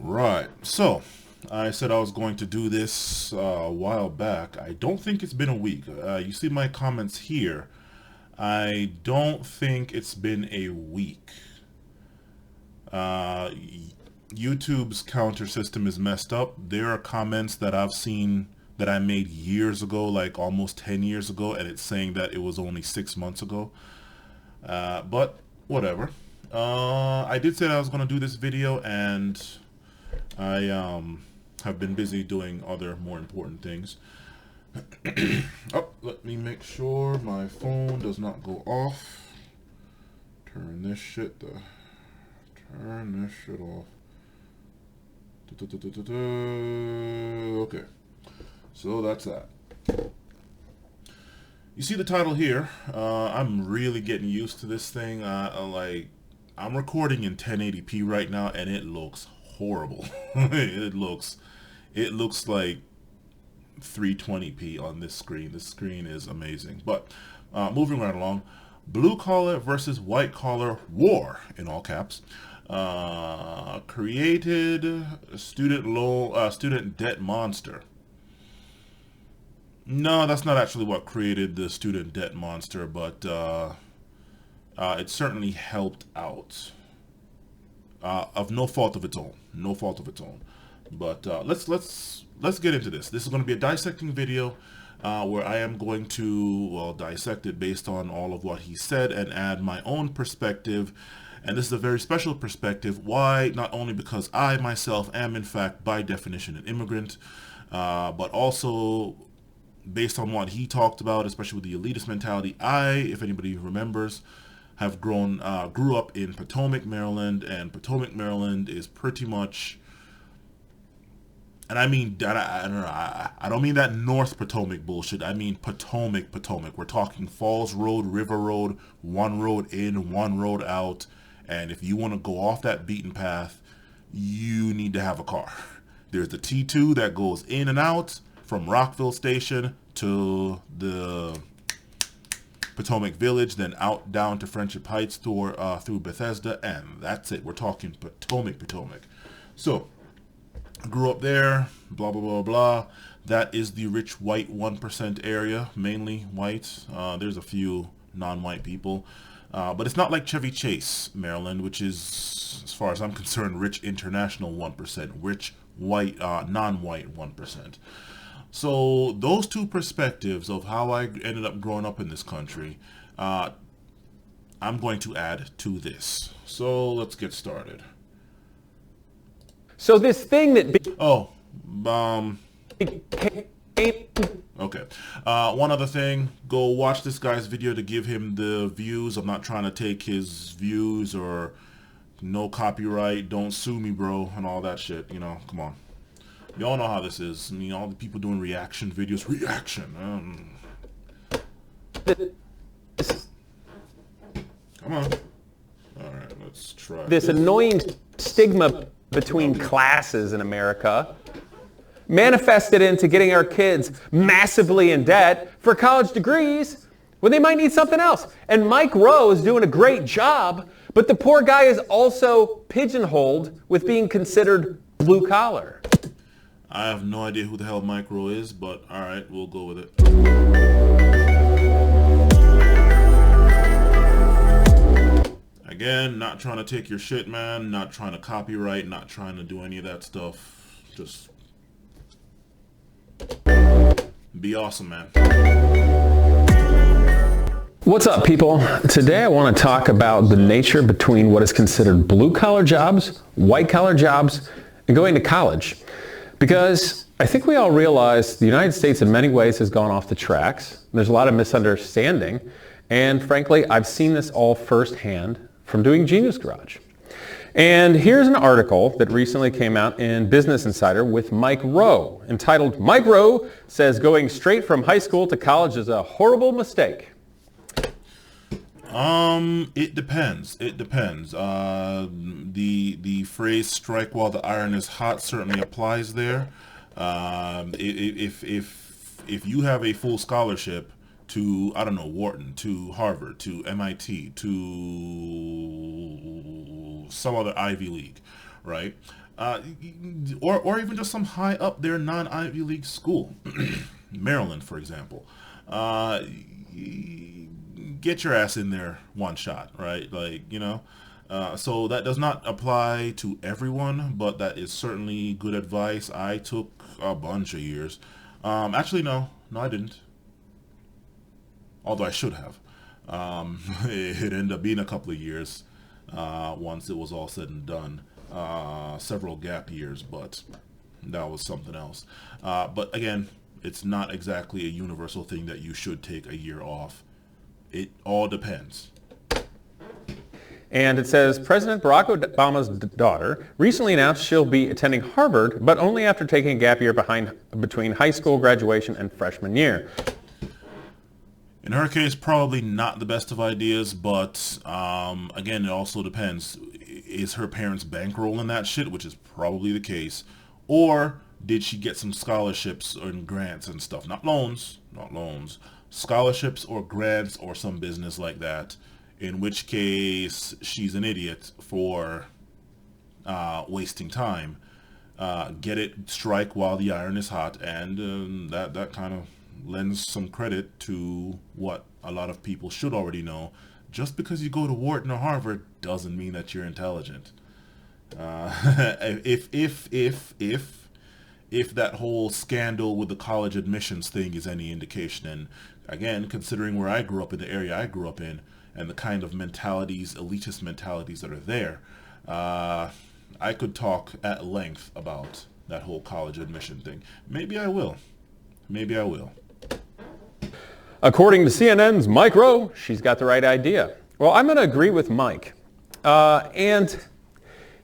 Right. So, I said I was going to do this a while back. I don't think it's been a week. You see my comments here. I don't think it's been a week. Uh, YouTube's counter system is messed up. There are comments that I've seen that I made years ago, like almost 10 years ago, and it's saying that it was only 6 months ago. But whatever. I did say that I was going to do this video, and I have been busy doing other more important things. Oh, let me make sure my phone does not go off. Turn this shit off. Okay, so that's that. You see the title here. I'm really getting used to this thing. I'm recording in 1080p right now, and it looks horrible. it looks like 320p on this screen. This screen is amazing. But moving right along, blue collar versus white collar war, in all caps, created student debt monster. No, that's not actually what created the student debt monster, but it certainly helped out. Of no fault of its own. No fault of its own. But let's get into this. This is going to be a dissecting video where I am going to, well, dissect it based on all of what he said and add my own perspective. And this is a very special perspective. Why? Not only because I myself am in fact by definition an immigrant, but also based on what he talked about, especially with the elitist mentality. If anybody remembers, have grew up in Potomac, Maryland, and Potomac, Maryland is pretty much, and I mean, I don't mean that North Potomac bullshit. I mean Potomac. We're talking Falls Road, River Road, one road in, one road out. And if you want to go off that beaten path, you need to have a car. There's the T2 that goes in and out from Rockville Station to the Potomac Village, then out down to Friendship Heights through Bethesda, and that's it. We're talking Potomac. So, grew up there, blah, blah, blah, blah. That is the rich white 1% area, mainly white. There's a few non-white people. But it's not like Chevy Chase, Maryland, which is, as far as I'm concerned, rich international 1%, rich white, non-white 1%. So those two perspectives of how I ended up growing up in this country, I'm going to add to this. So let's get started. So this thing that... Okay. One other thing, go watch this guy's video to give him the views. I'm not trying to take his views or no copyright, don't sue me, bro, and all that shit. You know, come on. Y'all know how this is. I mean, all the people doing reaction videos. Come on. All right, let's try this annoying stigma between classes in America manifested into getting our kids massively in debt for college degrees when they might need something else. And Mike Rowe is doing a great job, but the poor guy is also pigeonholed with being considered blue collar. I have no idea who the hell Mike Rowe is, but all right, we'll go with it. Again, not trying to take your shit, man. Not trying to copyright, not trying to do any of that stuff. Just be awesome, man. What's up, people? Today I want to talk about the nature between what is considered blue-collar jobs, white-collar jobs, and going to college. Because I think we all realize the United States in many ways has gone off the tracks. There's a lot of misunderstanding. And frankly, I've seen this all firsthand from doing Genius Garage. And here's an article that recently came out in Business Insider with Mike Rowe, entitled, "Mike Rowe Says Going Straight from High School to College is a Horrible Mistake." It depends. It depends. The phrase "strike while the iron is hot" certainly applies there. If you have a full scholarship to, I don't know, Wharton, to Harvard, to MIT, to some other Ivy League, right? Or even just some high up there non-Ivy League school, Maryland, for example. Get your ass in there one shot, right? So that does not apply to everyone, but that is certainly good advice. I took a bunch of years. Actually, no, I didn't. Although I should have. It ended up being a couple of years once it was all said and done. Several gap years, but that was something else. But again, it's not exactly a universal thing that you should take a year off. It all depends. And it says, President Barack Obama's daughter recently announced she'll be attending Harvard, but only after taking a gap year between high school graduation and freshman year. In her case, probably not the best of ideas, but again, it also depends. Is her parents bankrolling that shit, which is probably the case, or did she get some scholarships and grants and stuff? Not loans, scholarships or grants or some business like that, in which case she's an idiot for wasting time. Get it, strike while the iron is hot, and that kind of lends some credit to what a lot of people should already know. Just because you go to Wharton or Harvard doesn't mean that you're intelligent. If that whole scandal with the college admissions thing is any indication, and again, considering where I grew up in the area I grew up in, and the kind of mentalities, elitist mentalities that are there, I could talk at length about that whole college admission thing. Maybe I will. According to CNN's Mike Rowe, she's got the right idea. Well, I'm going to agree with Mike. And,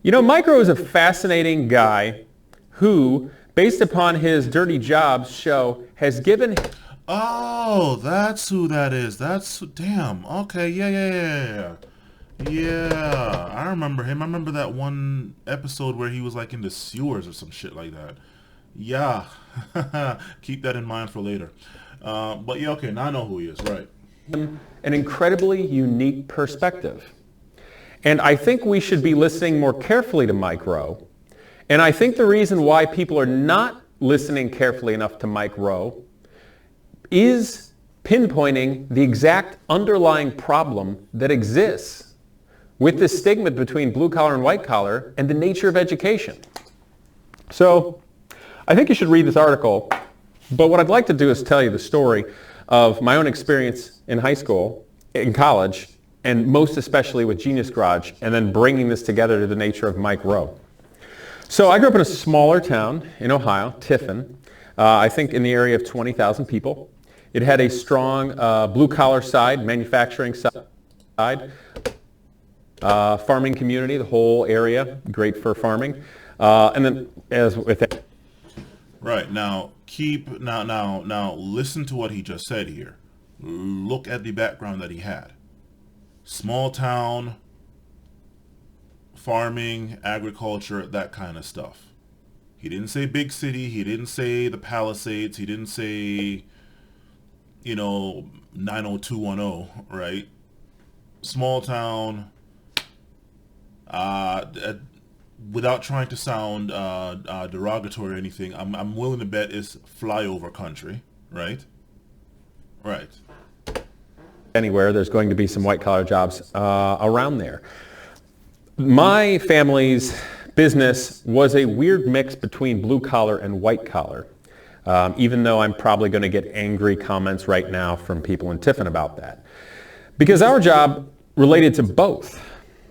Mike Rowe is a fascinating guy who, based upon his Dirty Jobs show, has given... Oh, that's who that is. Damn. Okay, yeah. Yeah, I remember him. I remember that one episode where he was like in the sewers or some shit like that. Yeah. Keep that in mind for later. But yeah, okay, now I know who he is, right. An incredibly unique perspective. And I think we should be listening more carefully to Mike Rowe. And I think the reason why people are not listening carefully enough to Mike Rowe is pinpointing the exact underlying problem that exists with the stigma between blue collar and white collar and the nature of education. So I think you should read this article, but what I'd like to do is tell you the story of my own experience in high school, in college, and most especially with Genius Garage, and then bringing this together to the nature of Mike Rowe. So I grew up in a smaller town in Ohio, Tiffin, I think in the area of 20,000 people. It had a strong blue-collar side, manufacturing side, farming community, the whole area, great for farming. And then as with that. Right, now listen to what he just said here. Look at the background that he had. Small town, farming, agriculture, that kind of stuff. He didn't say big city, he didn't say the Palisades, he didn't say, 90210, right? Small town, without trying to sound derogatory or anything, I'm willing to bet it's flyover country, right? Right. Anywhere, there's going to be some white-collar jobs around there. My family's business was a weird mix between blue-collar and white-collar, even though I'm probably going to get angry comments right now from people in Tiffin about that. Because our job related to both.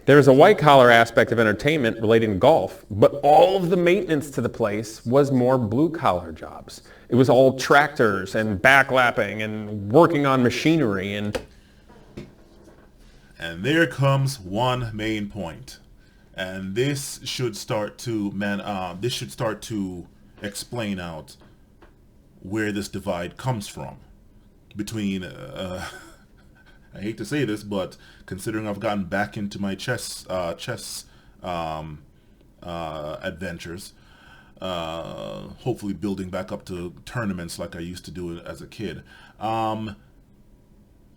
There's a white-collar aspect of entertainment relating to golf, but all of the maintenance to the place was more blue-collar jobs. It was all tractors and backlapping and working on machinery and there comes one main point. And this should start to explain out where this divide comes from between I hate to say this, but considering I've gotten back into my chess adventures, hopefully building back up to tournaments like I used to do as a kid.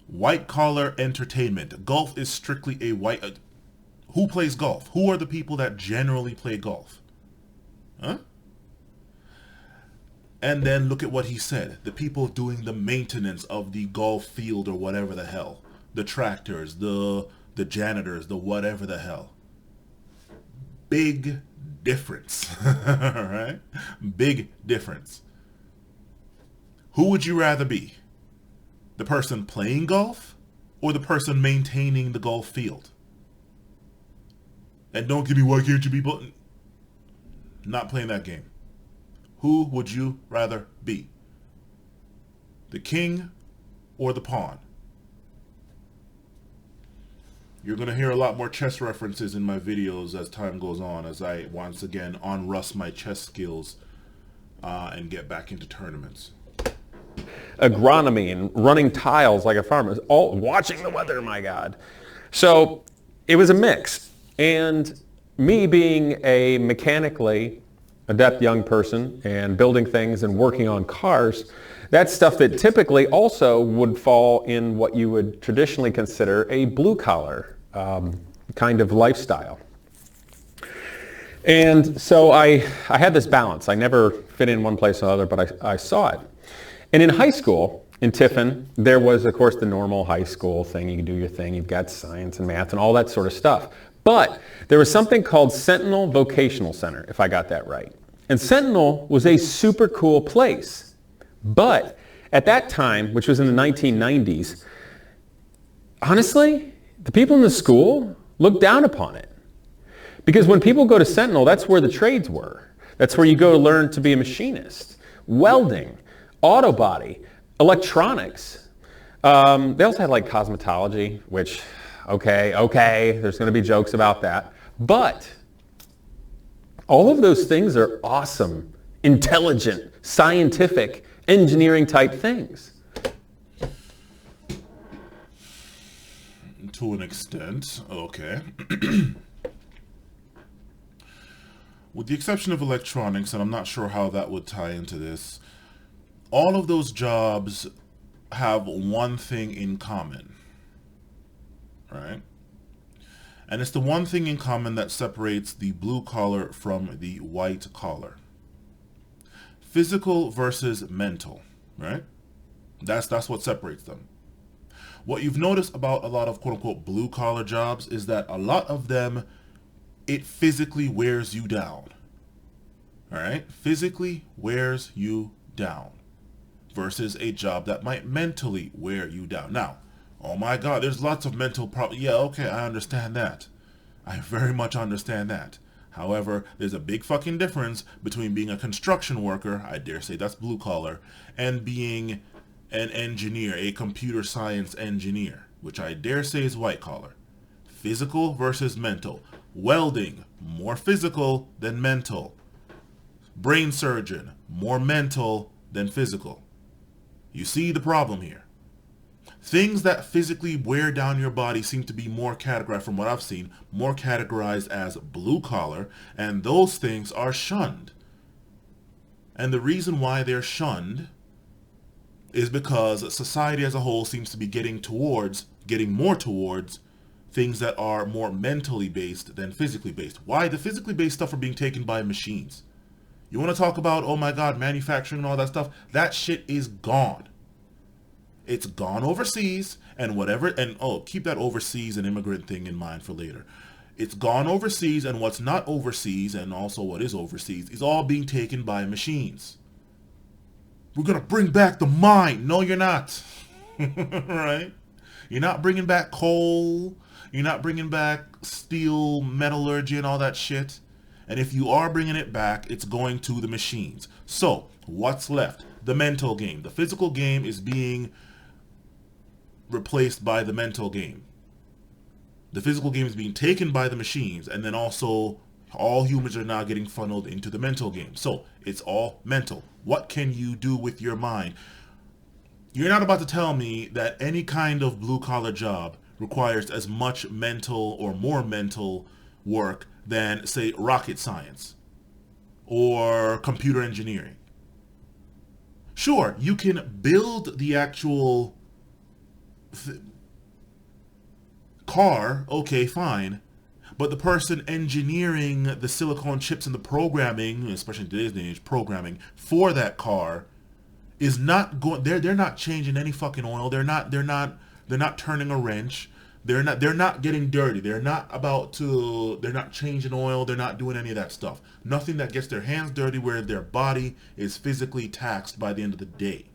White collar entertainment. Golf is strictly a white. Who plays golf? Who are the people that generally play golf? Huh? And then look at what he said. The people doing the maintenance of the golf field or whatever the hell. The tractors, the janitors, the whatever the hell. Big difference. Alright? Big difference. Who would you rather be? The person playing golf or the person maintaining the golf field? And don't give me, why can't you be not playing that game? Who would you rather be? The king or the pawn? You're going to hear a lot more chess references in my videos as time goes on, as I once again unrust my chess skills and get back into tournaments. Agronomy and running tiles like a farmer, all watching the weather, my God. So it was a mix. And me being a mechanically adept young person and building things and working on cars, that's stuff that typically also would fall in what you would traditionally consider a blue-collar kind of lifestyle. And so I had this balance. I never fit in one place or the other, but I saw it. And in high school, in Tiffin, there was, of course, the normal high school thing. You can do your thing. You've got science and math and all that sort of stuff. But there was something called Sentinel Vocational Center, if I got that right. And Sentinel was a super cool place. But at that time, which was in the 1990s, honestly, the people in the school looked down upon it. Because when people go to Sentinel, that's where the trades were. That's where you go to learn to be a machinist, welding, auto body, electronics. They also had like cosmetology, which, okay, there's going to be jokes about that. But all of those things are awesome, intelligent, scientific, engineering type things. To an extent, okay. With the exception of electronics, and I'm not sure how that would tie into this, all of those jobs have one thing in common, right? And it's the one thing in common that separates the blue collar from the white collar. Physical versus mental, right? That's what separates them. What you've noticed about a lot of quote-unquote blue-collar jobs is that a lot of them, it physically wears you down. All right? Physically wears you down versus a job that might mentally wear you down. Now, oh my God, there's lots of mental problems. Yeah, okay, I understand that. I very much understand that. However, there's a big fucking difference between being a construction worker, I dare say that's blue-collar, and being an engineer, a computer science engineer, which I dare say is white collar. Physical versus mental. Welding, more physical than mental. Brain surgeon, more mental than physical. You see the problem here. Things that physically wear down your body seem to be more categorized, from what I've seen, more categorized as blue collar, and those things are shunned. And the reason why they're shunned is because society as a whole seems to be getting more towards things that are more mentally based than physically based. Why? The physically based stuff are being taken by machines. You want to talk about, oh my God, manufacturing and all that stuff? That shit is gone. It's gone overseas and whatever, and keep that overseas and immigrant thing in mind for later. It's gone overseas, and what's not overseas and also what is overseas is all being taken by machines. We're going to bring back the mine. No, you're not. Right? You're not bringing back coal. You're not bringing back steel, metallurgy, and all that shit. And if you are bringing it back, it's going to the machines. So, what's left? The mental game. The physical game is being replaced by the mental game. The physical game is being taken by the machines, and then also all humans are now getting funneled into the mental game. So, it's all mental. What can you do with your mind? You're not about to tell me that any kind of blue-collar job requires as much mental or more mental work than, say, rocket science or computer engineering. Sure, you can build the actual car, okay, fine, But the person engineering the silicone chips and the programming, especially in today's day and age, programming for that car is not going. They're not changing any fucking oil. They're not turning a wrench. They're not getting dirty. They're not changing oil. They're not doing any of that stuff. Nothing that gets their hands dirty where their body is physically taxed by the end of the day.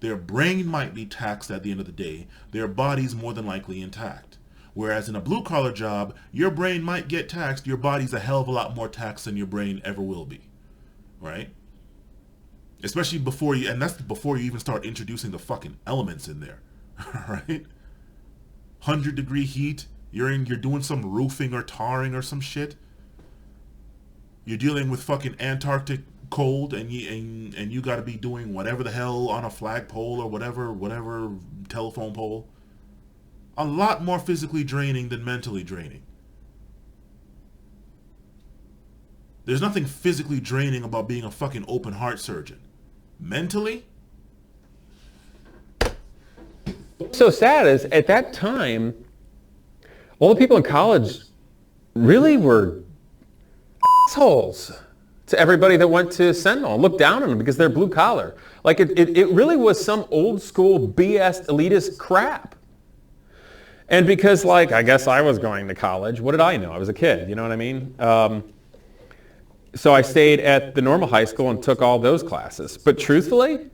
Their brain might be taxed at the end of the day. Their body's more than likely intact. Whereas in a blue collar job, your brain might get taxed. Your body's a hell of a lot more taxed than your brain ever will be. Right? Especially before you, and that's before you even start introducing the fucking elements in there. Right? 100-degree heat, you're doing some roofing or tarring or some shit. You're dealing with fucking Antarctic cold, and you got to be doing whatever the hell on a flagpole or whatever telephone pole. A lot more physically draining than mentally draining. There's nothing physically draining about being a fucking open heart surgeon. Mentally? What's so sad is at that time, all the people in college really were assholes to everybody that went to Sentinel and looked down on them because they're blue collar. Like it really was some old school BS elitist crap. And because like, I guess I was going to college, what did I know? I was a kid, you know what I mean? So I stayed at the normal high school and took all those classes. But truthfully,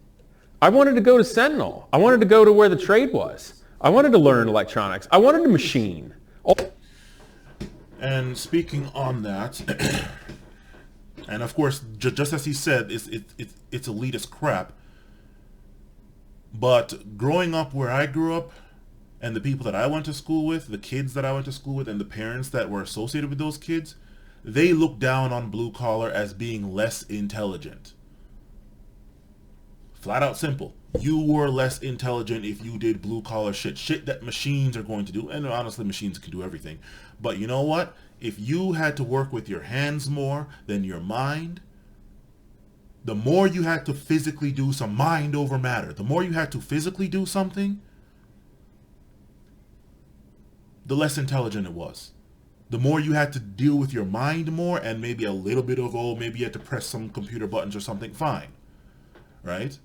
I wanted to go to Sentinel. I wanted to go to where the trade was. I wanted to learn electronics. I wanted to machine. And speaking on that, and of course, just as he said, it's elitist crap. But growing up where I grew up, and the people that I went to school with, the kids that I went to school with, and the parents that were associated with those kids, they looked down on blue collar as being less intelligent. Flat out simple. You were less intelligent if you did blue collar shit that machines are going to do. And honestly, machines can do everything. But you know what? If you had to work with your hands more than your mind, the more you had to physically do some mind over matter, the more you had to physically do something, the less intelligent it was. The more you had to deal with your mind more and maybe a little bit of, maybe you had to press some computer buttons or something, fine. Right?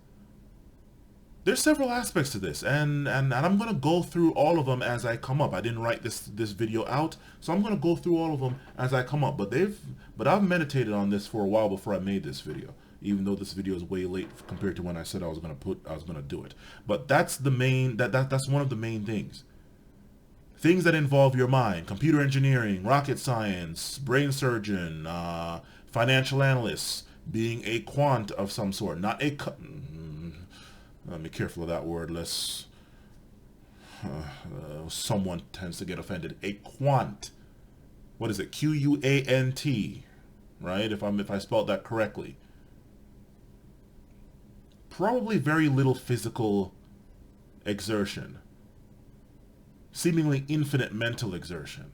There's several aspects to this, and I'm going to go through all of them as I come up. I didn't write this video out, so I'm going to go through all of them as I come up. But I've meditated on this for a while before I made this video, even though this video is way late compared to when I said I was going to do it. But that's the main that's one of the main things. Things that involve your mind: computer engineering, rocket science, brain surgeon, financial analysts, being a quant of some sort, not a be careful of that word, lest someone tends to get offended. A quant. What is it? Q-U-A-N-T. Right? If I spelled that correctly. Probably very little physical exertion. Seemingly infinite mental exertion.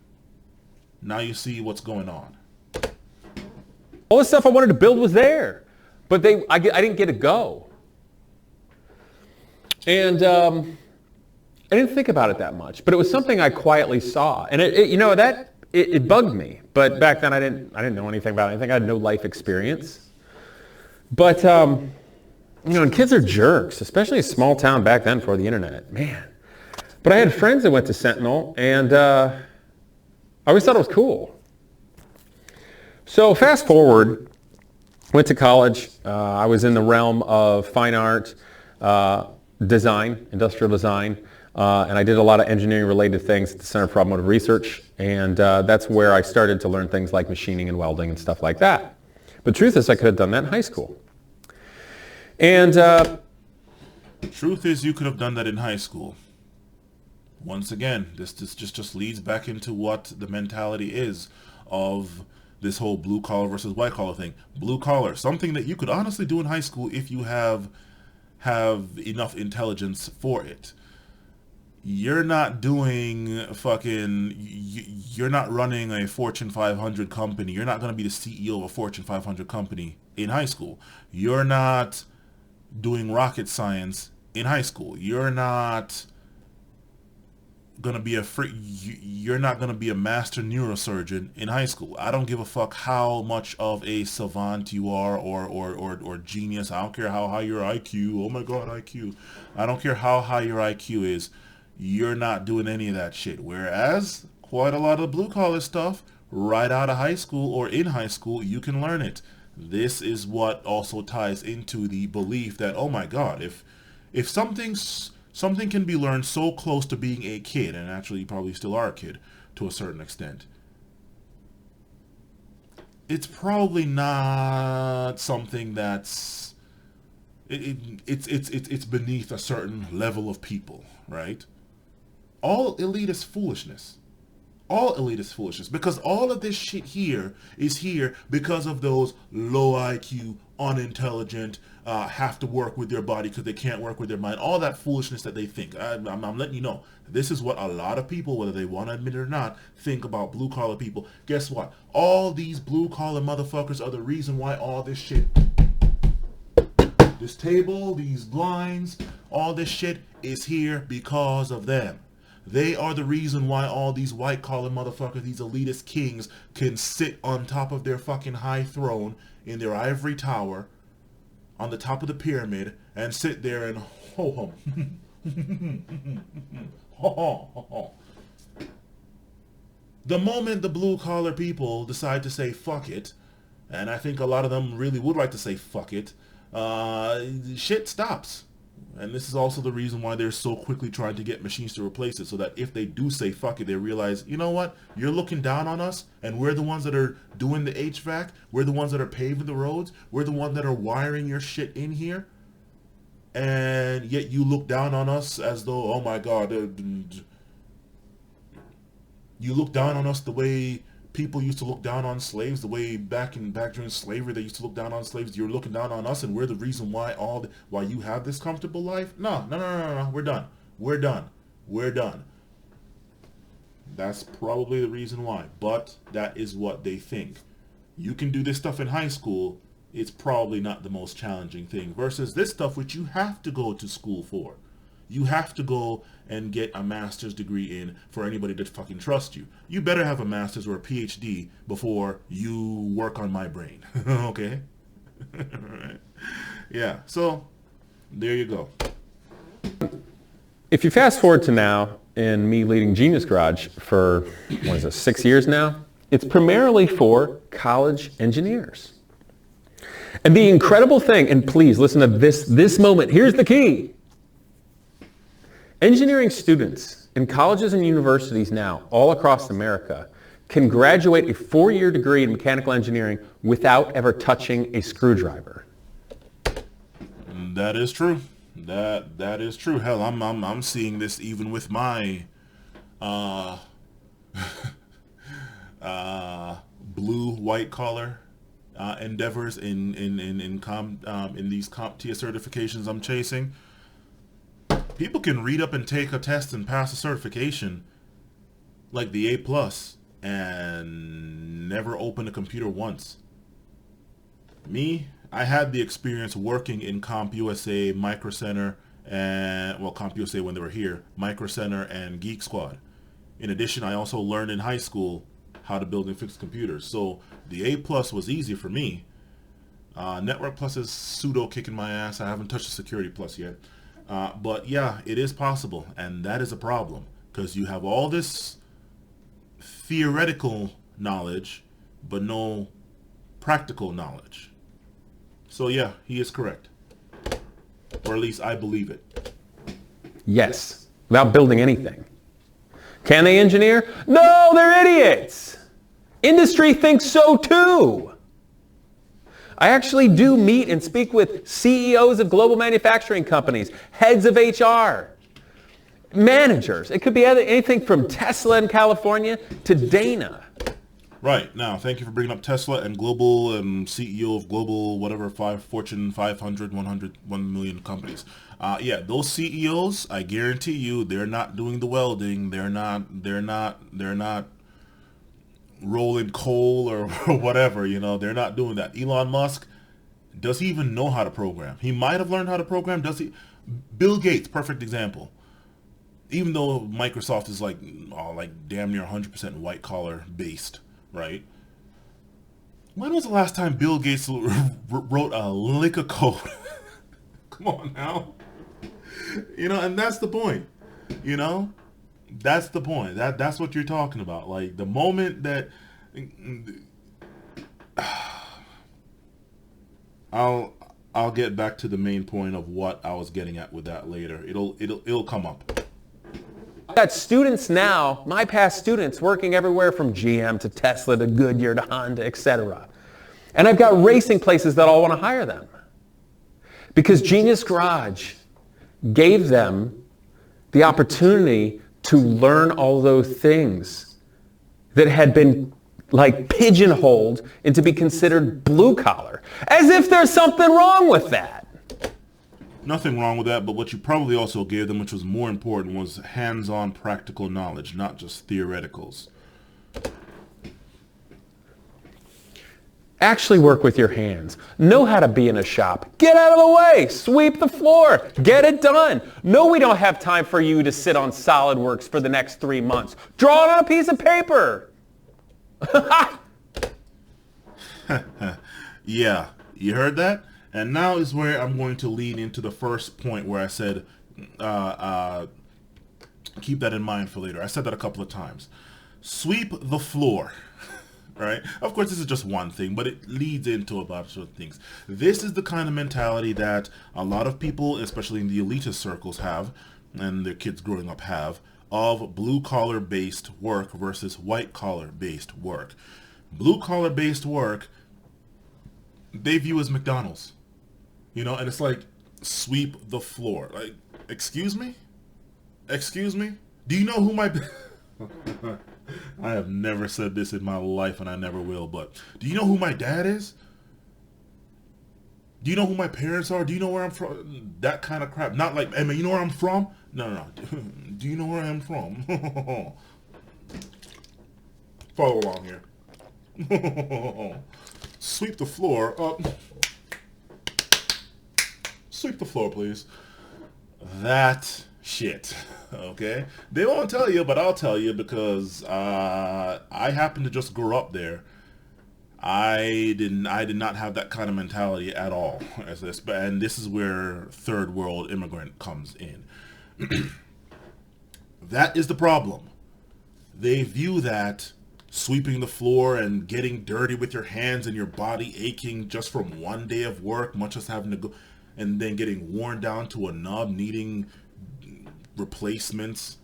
Now you see what's going on. All the stuff I wanted to build was there, but I didn't get to go. And I didn't think about it that much, but it was something I quietly saw, and it bugged me. But back then I didn't know anything about anything. I had no life experience. But and kids are jerks, especially a small town back then before the internet, man. But I had friends that went to Sentinel, and I always thought it was cool. So fast forward, went to college. I was in the realm of fine art, design, industrial design, and I did a lot of engineering related things at the Center for Automotive Research, and that's where I started to learn things like machining and welding and stuff like that. But the truth is I could have done that in high school. And truth is you could have done that in high school. Once again, this just leads back into what the mentality is of this whole blue collar versus white collar thing. Blue collar, something that you could honestly do in high school if you have enough intelligence for it. You're not doing you're not running a Fortune 500 company. You're not going to be the CEO of a Fortune 500 company in high school. You're not doing rocket science in high school. You're not gonna be you're not gonna be a master neurosurgeon in high school. I don't give a fuck how much of a savant you are or genius. I don't care how high your IQ. Oh my god, IQ. I don't care how high your IQ is. You're not doing any of that shit. Whereas quite a lot of blue collar stuff, right out of high school or in high school, you can learn it. This is what also ties into the belief that, oh my god, if something can be learned so close to being a kid, and actually you probably still are a kid to a certain extent, it's probably not something that's it's beneath a certain level of people, right? All elitist foolishness. All elitist foolishness. Because all of this shit here is here because of those low IQ, unintelligent, have to work with their body because they can't work with their mind. All that foolishness that they think. I'm letting you know. This is what a lot of people, whether they want to admit it or not, think about blue collar people. Guess what? All these blue collar motherfuckers are the reason why all this shit, this table, these blinds, all this shit is here because of them. They are the reason why all these white collar motherfuckers, these elitist kings, can sit on top of their fucking high throne in their ivory tower on the top of the pyramid and sit there and ho ho. The moment the blue collar people decide to say fuck it, and I think a lot of them really would like to say fuck it, shit stops. And this is also the reason why they're so quickly trying to get machines to replace it, so that if they do say fuck it, they realize, you know what, you're looking down on us, and we're the ones that are doing the HVAC, we're the ones that are paving the roads, we're the ones that are wiring your shit in here, and yet you look down on us as though, oh my god, you look down on us the way people used to look down on slaves, the way back during slavery they used to look down on slaves. You're looking down on us, and we're the reason why why you have this comfortable life. No. We're done. That's probably the reason why, but that is what they think. You can do this stuff in high school. It's probably not the most challenging thing versus this stuff which you have to go to school for. You have to go and get a master's degree in for anybody to fucking trust you. You better have a master's or a PhD before you work on my brain. Okay? Yeah, so there you go. If you fast forward to now, and me leading Genius Garage for, 6 years now, it's primarily for college engineers. And the incredible thing, and please listen to this moment, here's the key. Engineering students in colleges and universities now, all across America, can graduate a 4-year degree in mechanical engineering without ever touching a screwdriver. That is true. That is true. Hell, I'm seeing this even with my blue white collar endeavors in these CompTIA certifications I'm chasing. People can read up and take a test and pass a certification like the A+ and never open a computer once. Me, I had the experience working in CompUSA, Micro Center, and, well, CompUSA when they were here, Micro Center and Geek Squad. In addition, I also learned in high school how to build and fix computers. So the A+ was easy for me. Network Plus is pseudo kicking my ass. I haven't touched the Security Plus yet. But yeah, it is possible, and that is a problem, because you have all this theoretical knowledge, but no practical knowledge. So yeah, he is correct. Or at least I believe it. Yes, without building anything. Can they engineer? No, they're idiots. Industry thinks so too. I actually do meet and speak with CEOs of global manufacturing companies, heads of HR, managers. It could be anything from Tesla in California to Dana. Right. Now, thank you for bringing up Tesla and global and CEO of global, whatever, Fortune 500, 100, 1 million companies. Yeah, those CEOs, I guarantee you, they're not doing the welding. They're not rolling coal or whatever, they're not doing that. Elon Musk, does he even know how to program? He might have learned how to program. Does he? Bill Gates, perfect example. even though Microsoft is like damn near 100% white collar based, right? When was the last time Bill Gates wrote a lick of code? Come on now. And that's the point. That's the point. That's what you're talking about. Like the moment that I'll get back to the main point of what I was getting at with that later. It'll come up. I've got students now, my past students, working everywhere from GM to Tesla to Goodyear to Honda, etc. And I've got racing places that all want to hire them. Because Genius Garage gave them the opportunity to learn all those things that had been like pigeonholed and to be considered blue collar. As if there's something wrong with that. Nothing wrong with that, but what you probably also gave them, which was more important, was hands-on practical knowledge, not just theoreticals. Actually work with your hands. Know how to be in a shop. Get out of the way. Sweep the floor. Get it done. No, we don't have time for you to sit on SolidWorks for the next 3 months. Draw it on a piece of paper. Yeah, you heard that? And now is where I'm going to lead into the first point where I said, keep that in mind for later. I said that a couple of times. Sweep the floor, right? Of course, this is just one thing, but it leads into a bunch of things. This is the kind of mentality that a lot of people, especially in the elitist circles, have, and their kids growing up have, of blue-collar based work versus white-collar based work. Blue-collar based work, they view as McDonald's. And it's like, sweep the floor. Like, excuse me? Excuse me? Do you know who my... I have never said this in my life, and I never will, but do you know who my dad is? Do you know who my parents are? Do you know where I'm from? That kind of crap. Not like, hey man, you know where I'm from? No. Do you know where I'm from? Follow along here. Sweep the floor up. Sweep the floor, please. That shit, okay? They won't tell you, but I'll tell you because I happen to just grow up there. I did not have that kind of mentality at all. And this is where third world immigrant comes in. That is the problem. They view that sweeping the floor and getting dirty with your hands and your body aching just from one day of work, much as having to go and then getting worn down to a nub, needing replacements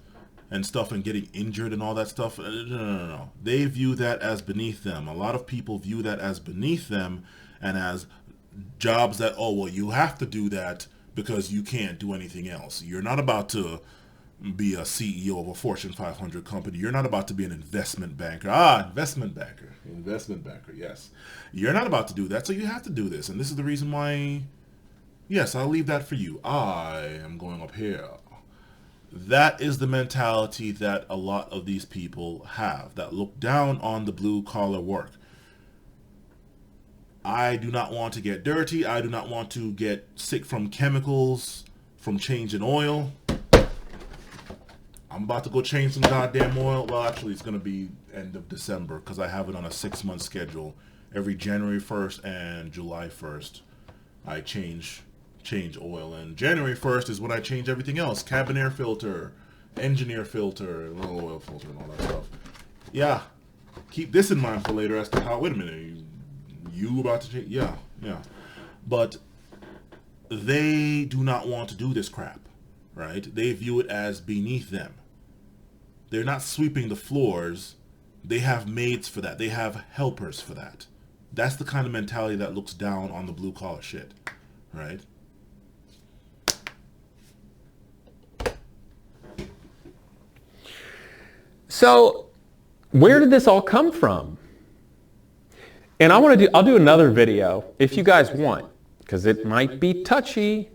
and stuff and getting injured and all that stuff. No. They view that as beneath them. A lot of people view that as beneath them and as jobs that, oh, well, you have to do that because you can't do anything else. You're not about to be a CEO of a Fortune 500 company. You're not about to be an investment banker. Investment banker, yes. You're not about to do that, so you have to do this. And this is the reason why, yes, I'll leave that for you. I am going up here. That is the mentality that a lot of these people have, that look down on the blue-collar work. I do not want to get dirty. I do not want to get sick from chemicals, from changing oil. I'm about to go change some goddamn oil. Well, actually, it's going to be end of December because I have it on a 6-month schedule. Every January 1st and July 1st, I change oil. And January 1st is when I change everything else. Cabin air filter, engine air filter, little oil filter, and all that stuff. Yeah. Keep this in mind for later as to how, wait a minute, you about to change? Yeah. But they do not want to do this crap, right? They view it as beneath them. They're not sweeping the floors. They have maids for that. They have helpers for that. That's the kind of mentality that looks down on the blue collar shit, right? So, where did this all come from? And I'll do another video if you guys want, because it might be touchy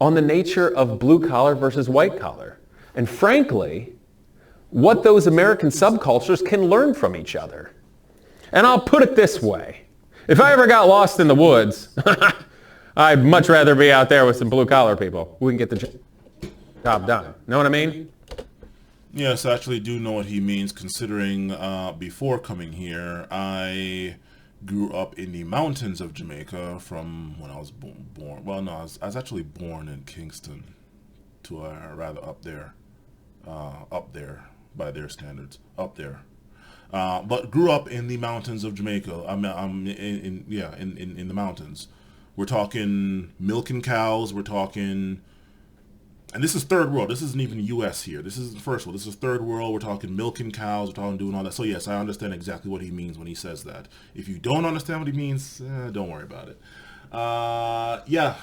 on the nature of blue collar versus white collar. And frankly, what those American subcultures can learn from each other. And I'll put it this way. If I ever got lost in the woods, I'd much rather be out there with some blue collar people who can get the job done. Know what I mean? Yes, I actually do know what he means, considering before coming here, I grew up in the mountains of Jamaica from when I was born. Well, no, I was actually born in Kingston, to rather up there by their standards, up there. But grew up in the mountains of Jamaica. I'm in the mountains. We're talking milking cows. We're talking, and this is third world. This isn't even U.S. here. This is the first world. This is third world. We're talking milking cows. We're talking doing all that. So yes, I understand exactly what he means when he says that. If you don't understand what he means, don't worry about it. Yeah,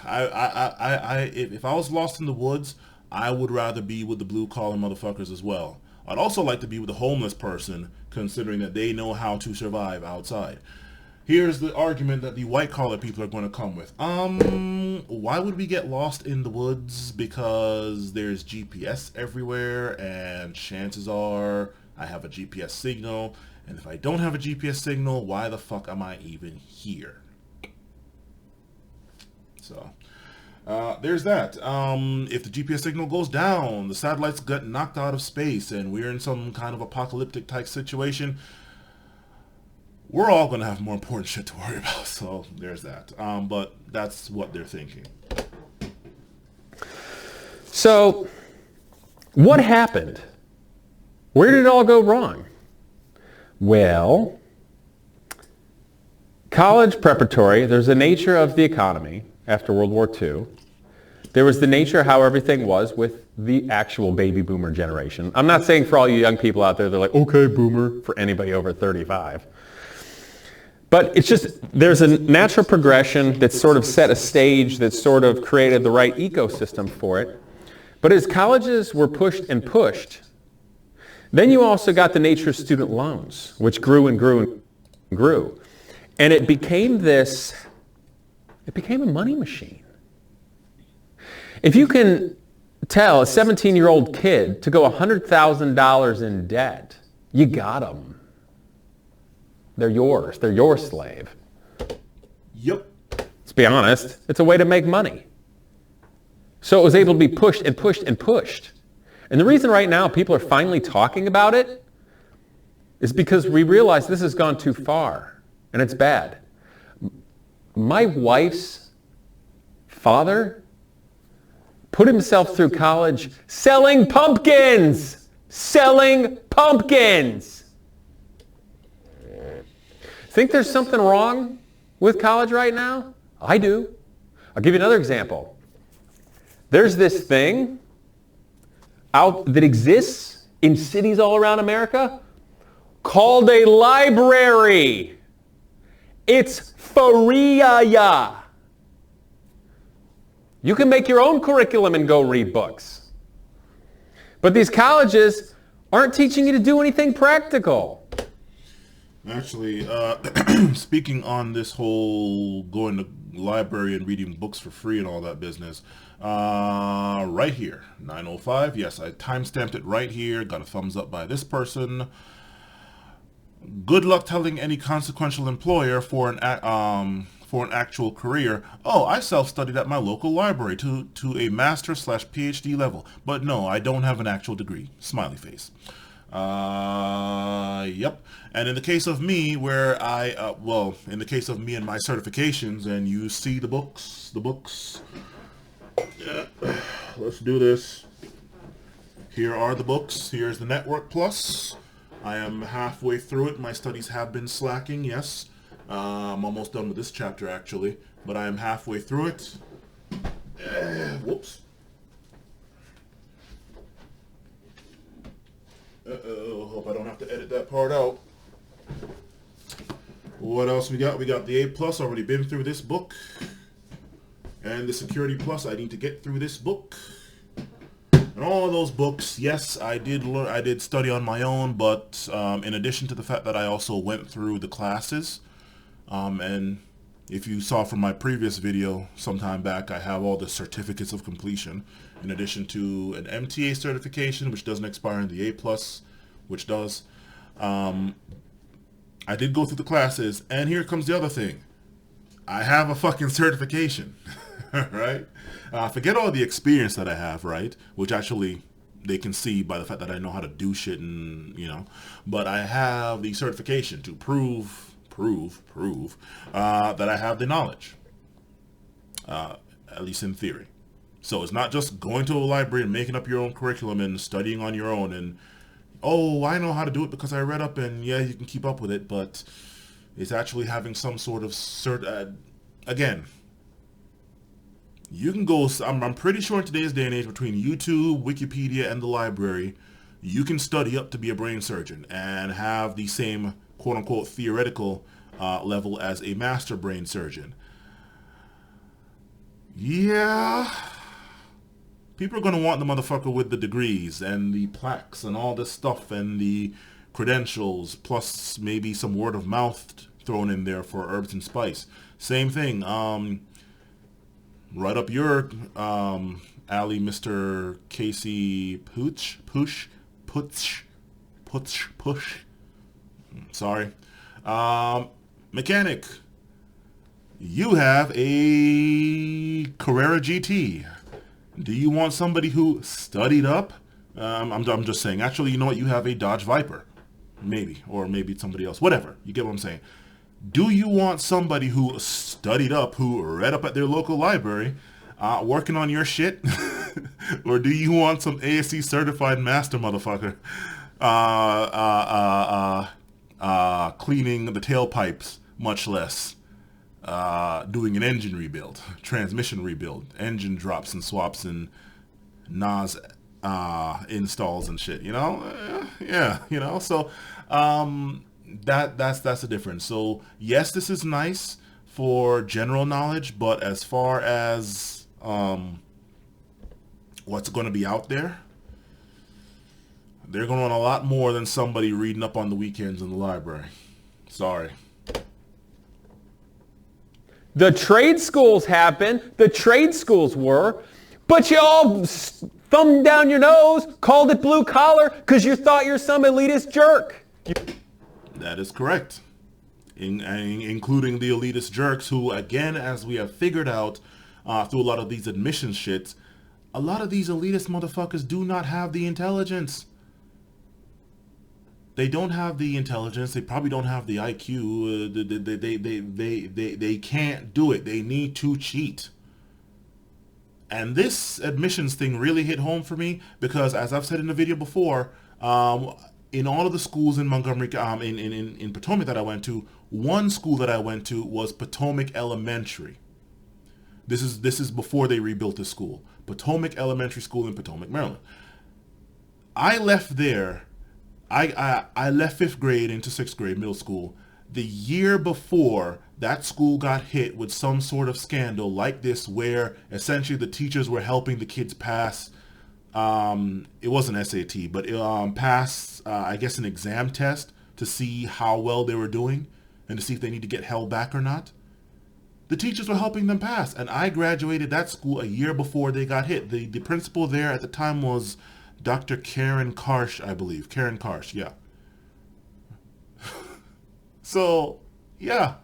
if I was lost in the woods, I would rather be with the blue collar motherfuckers as well. I'd also like to be with a homeless person, considering that they know how to survive outside. Here's the argument that the white collar people are going to come with. Why would we get lost in the woods? Because there's GPS everywhere, and chances are I have a GPS signal. And if I don't have a GPS signal, why the fuck am I even here? So, there's that. If the GPS signal goes down, the satellites get knocked out of space, and we're in some kind of apocalyptic type situation, we're all going to have more important shit to worry about. So there's that. But that's what they're thinking. So what happened? Where did it all go wrong? Well, college preparatory, there's a nature of the economy after World War II. There was the nature of how everything was with the actual baby boomer generation. I'm not saying for all you young people out there, they're like, okay, boomer, for anybody over 35. But it's just, there's a natural progression that sort of set a stage that sort of created the right ecosystem for it. But as colleges were pushed and pushed, then you also got the nature of student loans, which grew and grew and grew. And it became a money machine. If you can tell a 17-year-old kid to go $100,000 in debt, you got them. They're yours. They're your slave. Yep. Let's be honest. It's a way to make money. So it was able to be pushed and pushed and pushed. And the reason right now people are finally talking about it is because we realize this has gone too far, and it's bad. My wife's father put himself through college selling pumpkins! Selling pumpkins! Think there's something wrong with college right now? I do. I'll give you another example. There's this thing out that exists in cities all around America called a library. It's free. You can make your own curriculum and go read books. But these colleges aren't teaching you to do anything practical. Actually, speaking on this whole going to library and reading books for free and all that business, right here, 9:05. Yes, I timestamped it right here. Got a thumbs up by this person. Good luck telling any consequential employer for an actual career, oh, I self-studied at my local library to a master/PhD level, but no, I don't have an actual degree. Smiley face. Yep. And in the case of me, where in the case of me and my certifications, and you see the books, yeah. Let's do this. Here are the books. Here's the Network Plus. I am halfway through it. My studies have been slacking, yes. I'm almost done with this chapter, actually, but I am halfway through it. Whoops. Uh-oh, hope I don't have to edit that part out. What else we got? We got the A+, already been through this book. And the Security Plus, I need to get through this book. And all those books, yes, I did study on my own, but in addition to the fact that I also went through the classes, and if you saw from my previous video sometime back, I have all the certificates of completion, in addition to an MTA certification, which doesn't expire, and the A+, which does. I did go through the classes, and here comes the other thing. I have a fucking certification, right? Forget all the experience that I have, right? Which actually they can see by the fact that I know how to do shit, and but I have the certification to prove that I have the knowledge, at least in theory. So it's not just going to a library and making up your own curriculum and studying on your own and, oh, I know how to do it because I read up, and yeah, you can keep up with it, but it's actually having some sort of again, you can go, I'm pretty sure in today's day and age, between YouTube, Wikipedia, and the library, you can study up to be a brain surgeon and have the same quote-unquote theoretical level as a master brain surgeon. Yeah, people are going to want the motherfucker with the degrees and the plaques and all this stuff and the credentials, plus maybe some word of mouth thrown in there for herbs and spice. Same thing. Right up your alley, Mr. Casey Push. Sorry. Mechanic. You have a Carrera GT. Do you want somebody who studied up? I'm just saying. Actually, you know what? You have a Dodge Viper. Maybe. Or maybe it's somebody else. Whatever. You get what I'm saying. Do you want somebody who studied up, who read up at their local library, working on your shit? Or do you want some ASC certified master motherfucker cleaning the tailpipes, much less doing an engine rebuild, transmission rebuild, engine drops and swaps and NOS installs and shit, yeah, so that's the difference. So yes, this is nice for general knowledge, but as far as what's going to be out there, they're going to want a lot more than somebody reading up on the weekends in the library. Sorry. The trade schools have been. The trade schools were. But you all thumbed down your nose, called it blue collar, because you thought you're some elitist jerk. That is correct. Including the elitist jerks who, again, as we have figured out through a lot of these admission shits, a lot of these elitist motherfuckers do not have the intelligence. They don't have the intelligence. They probably don't have the IQ. They can't do it. They need to cheat. And this admissions thing really hit home for me because, as I've said in the video before, in all of the schools in Montgomery, in Potomac that I went to, one school that I went to was Potomac Elementary. This is before they rebuilt the school. Potomac Elementary School in Potomac, Maryland. I left there. I left 5th grade into 6th grade, middle school. The year before, that school got hit with some sort of scandal like this, where essentially the teachers were helping the kids pass. It wasn't SAT, but pass, I guess, an exam test to see how well they were doing and to see if they need to get held back or not. The teachers were helping them pass, and I graduated that school a year before they got hit. The principal there at the time was Dr. Karen Karsh, I believe. Karen Karsh, yeah. So, yeah.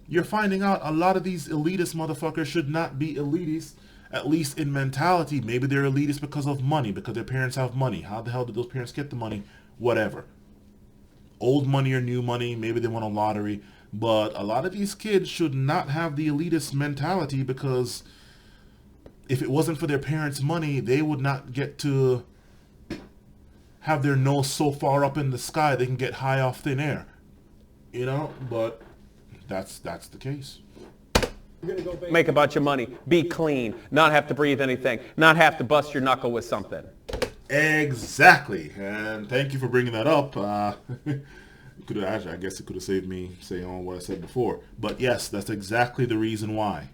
You're finding out a lot of these elitist motherfuckers should not be elitist, at least in mentality. Maybe they're elitist because of money, because their parents have money. How the hell did those parents get the money? Whatever. Old money or new money, maybe they won a lottery. But a lot of these kids should not have the elitist mentality, because if it wasn't for their parents' money, they would not get to have their nose so far up in the sky they can get high off thin air. But that's the case. Make a bunch of money, be clean, not have to breathe anything, not have to bust your knuckle with something. Exactly. And thank you for bringing that up. I guess it could have saved me saying all what I said before. But yes, that's exactly the reason why.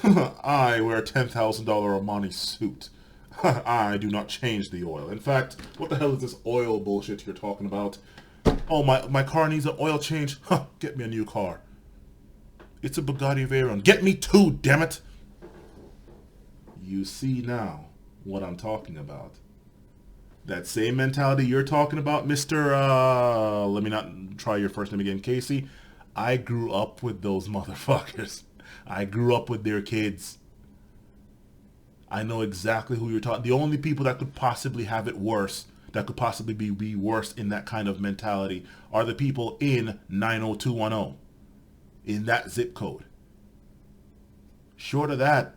I wear a $10,000 Armani suit. I do not change the oil. In fact, what the hell is this oil bullshit you're talking about? Oh, my car needs an oil change. Get me a new car. It's a Bugatti Veyron. Get me two, damn it. You see now what I'm talking about. That same mentality you're talking about, Mr. Let me not try your first name again, Casey. I grew up with those motherfuckers. I grew up with their kids. I know exactly who you're talking. The only people that could possibly have it worse, that could possibly be worse in that kind of mentality, are the people in 90210, in that zip code. Short of that,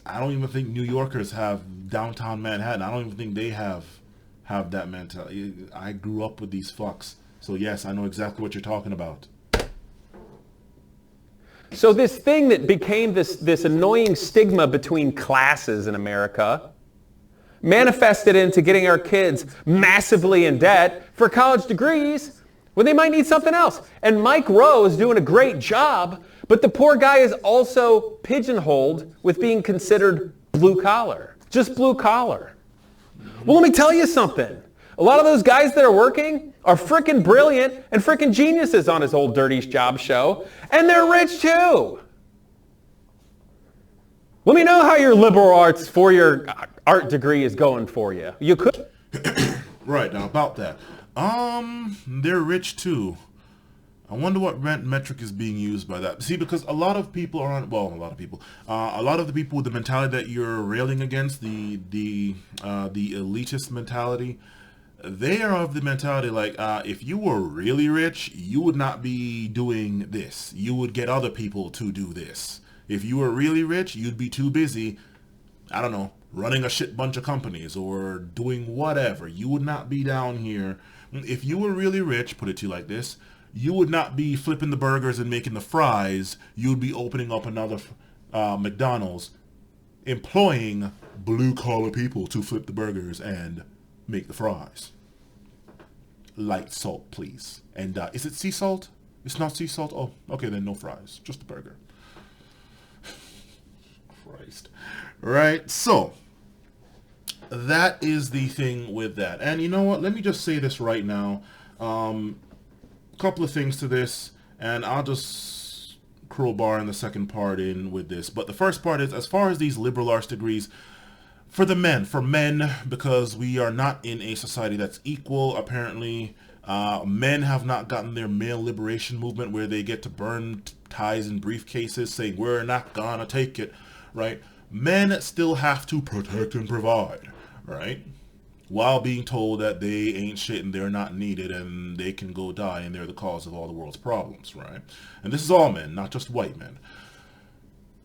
I don't even think New Yorkers have downtown Manhattan. I don't even think they have that mentality. I grew up with these fucks. So yes, I know exactly what you're talking about. So this thing that became this annoying stigma between classes in America manifested into getting our kids massively in debt for college degrees when they might need something else. And Mike Rowe is doing a great job, but the poor guy is also pigeonholed with being considered blue collar, just blue collar. Well, let me tell you something. A lot of those guys that are working are freaking brilliant and freaking geniuses on his old Dirty Job show, and they're rich too. Let me know how your liberal arts 4-year art degree is going for you. You could. Right, now about that. They're rich too. I wonder what metric is being used by that. See, because a lot of people are on, well, a lot of the people with the mentality that you're railing against, the elitist mentality, they are of the mentality like, if you were really rich, you would not be doing this. You would get other people to do this. If you were really rich, you'd be too busy, I don't know, running a shit bunch of companies or doing whatever. You would not be down here. If you were really rich, put it to you like this, you would not be flipping the burgers and making the fries. You'd be opening up another McDonald's, employing blue-collar people to flip the burgers and make the fries. Light salt, please. And is it sea salt? It's not sea salt? Oh, okay, then no fries. Just the burger. Christ. Right, so that is the thing with that. And you know what? Let me just say this right now. Couple of things to this, and I'll just crowbar in the second part in with this. But the first part is, as far as these liberal arts degrees, for men, because we are not in a society that's equal, apparently, men have not gotten their male liberation movement where they get to burn ties and briefcases saying, we're not gonna take it, right? Men still have to protect and provide, right? While being told that they ain't shit and they're not needed and they can go die and they're the cause of all the world's problems, right? And this is all men, not just white men.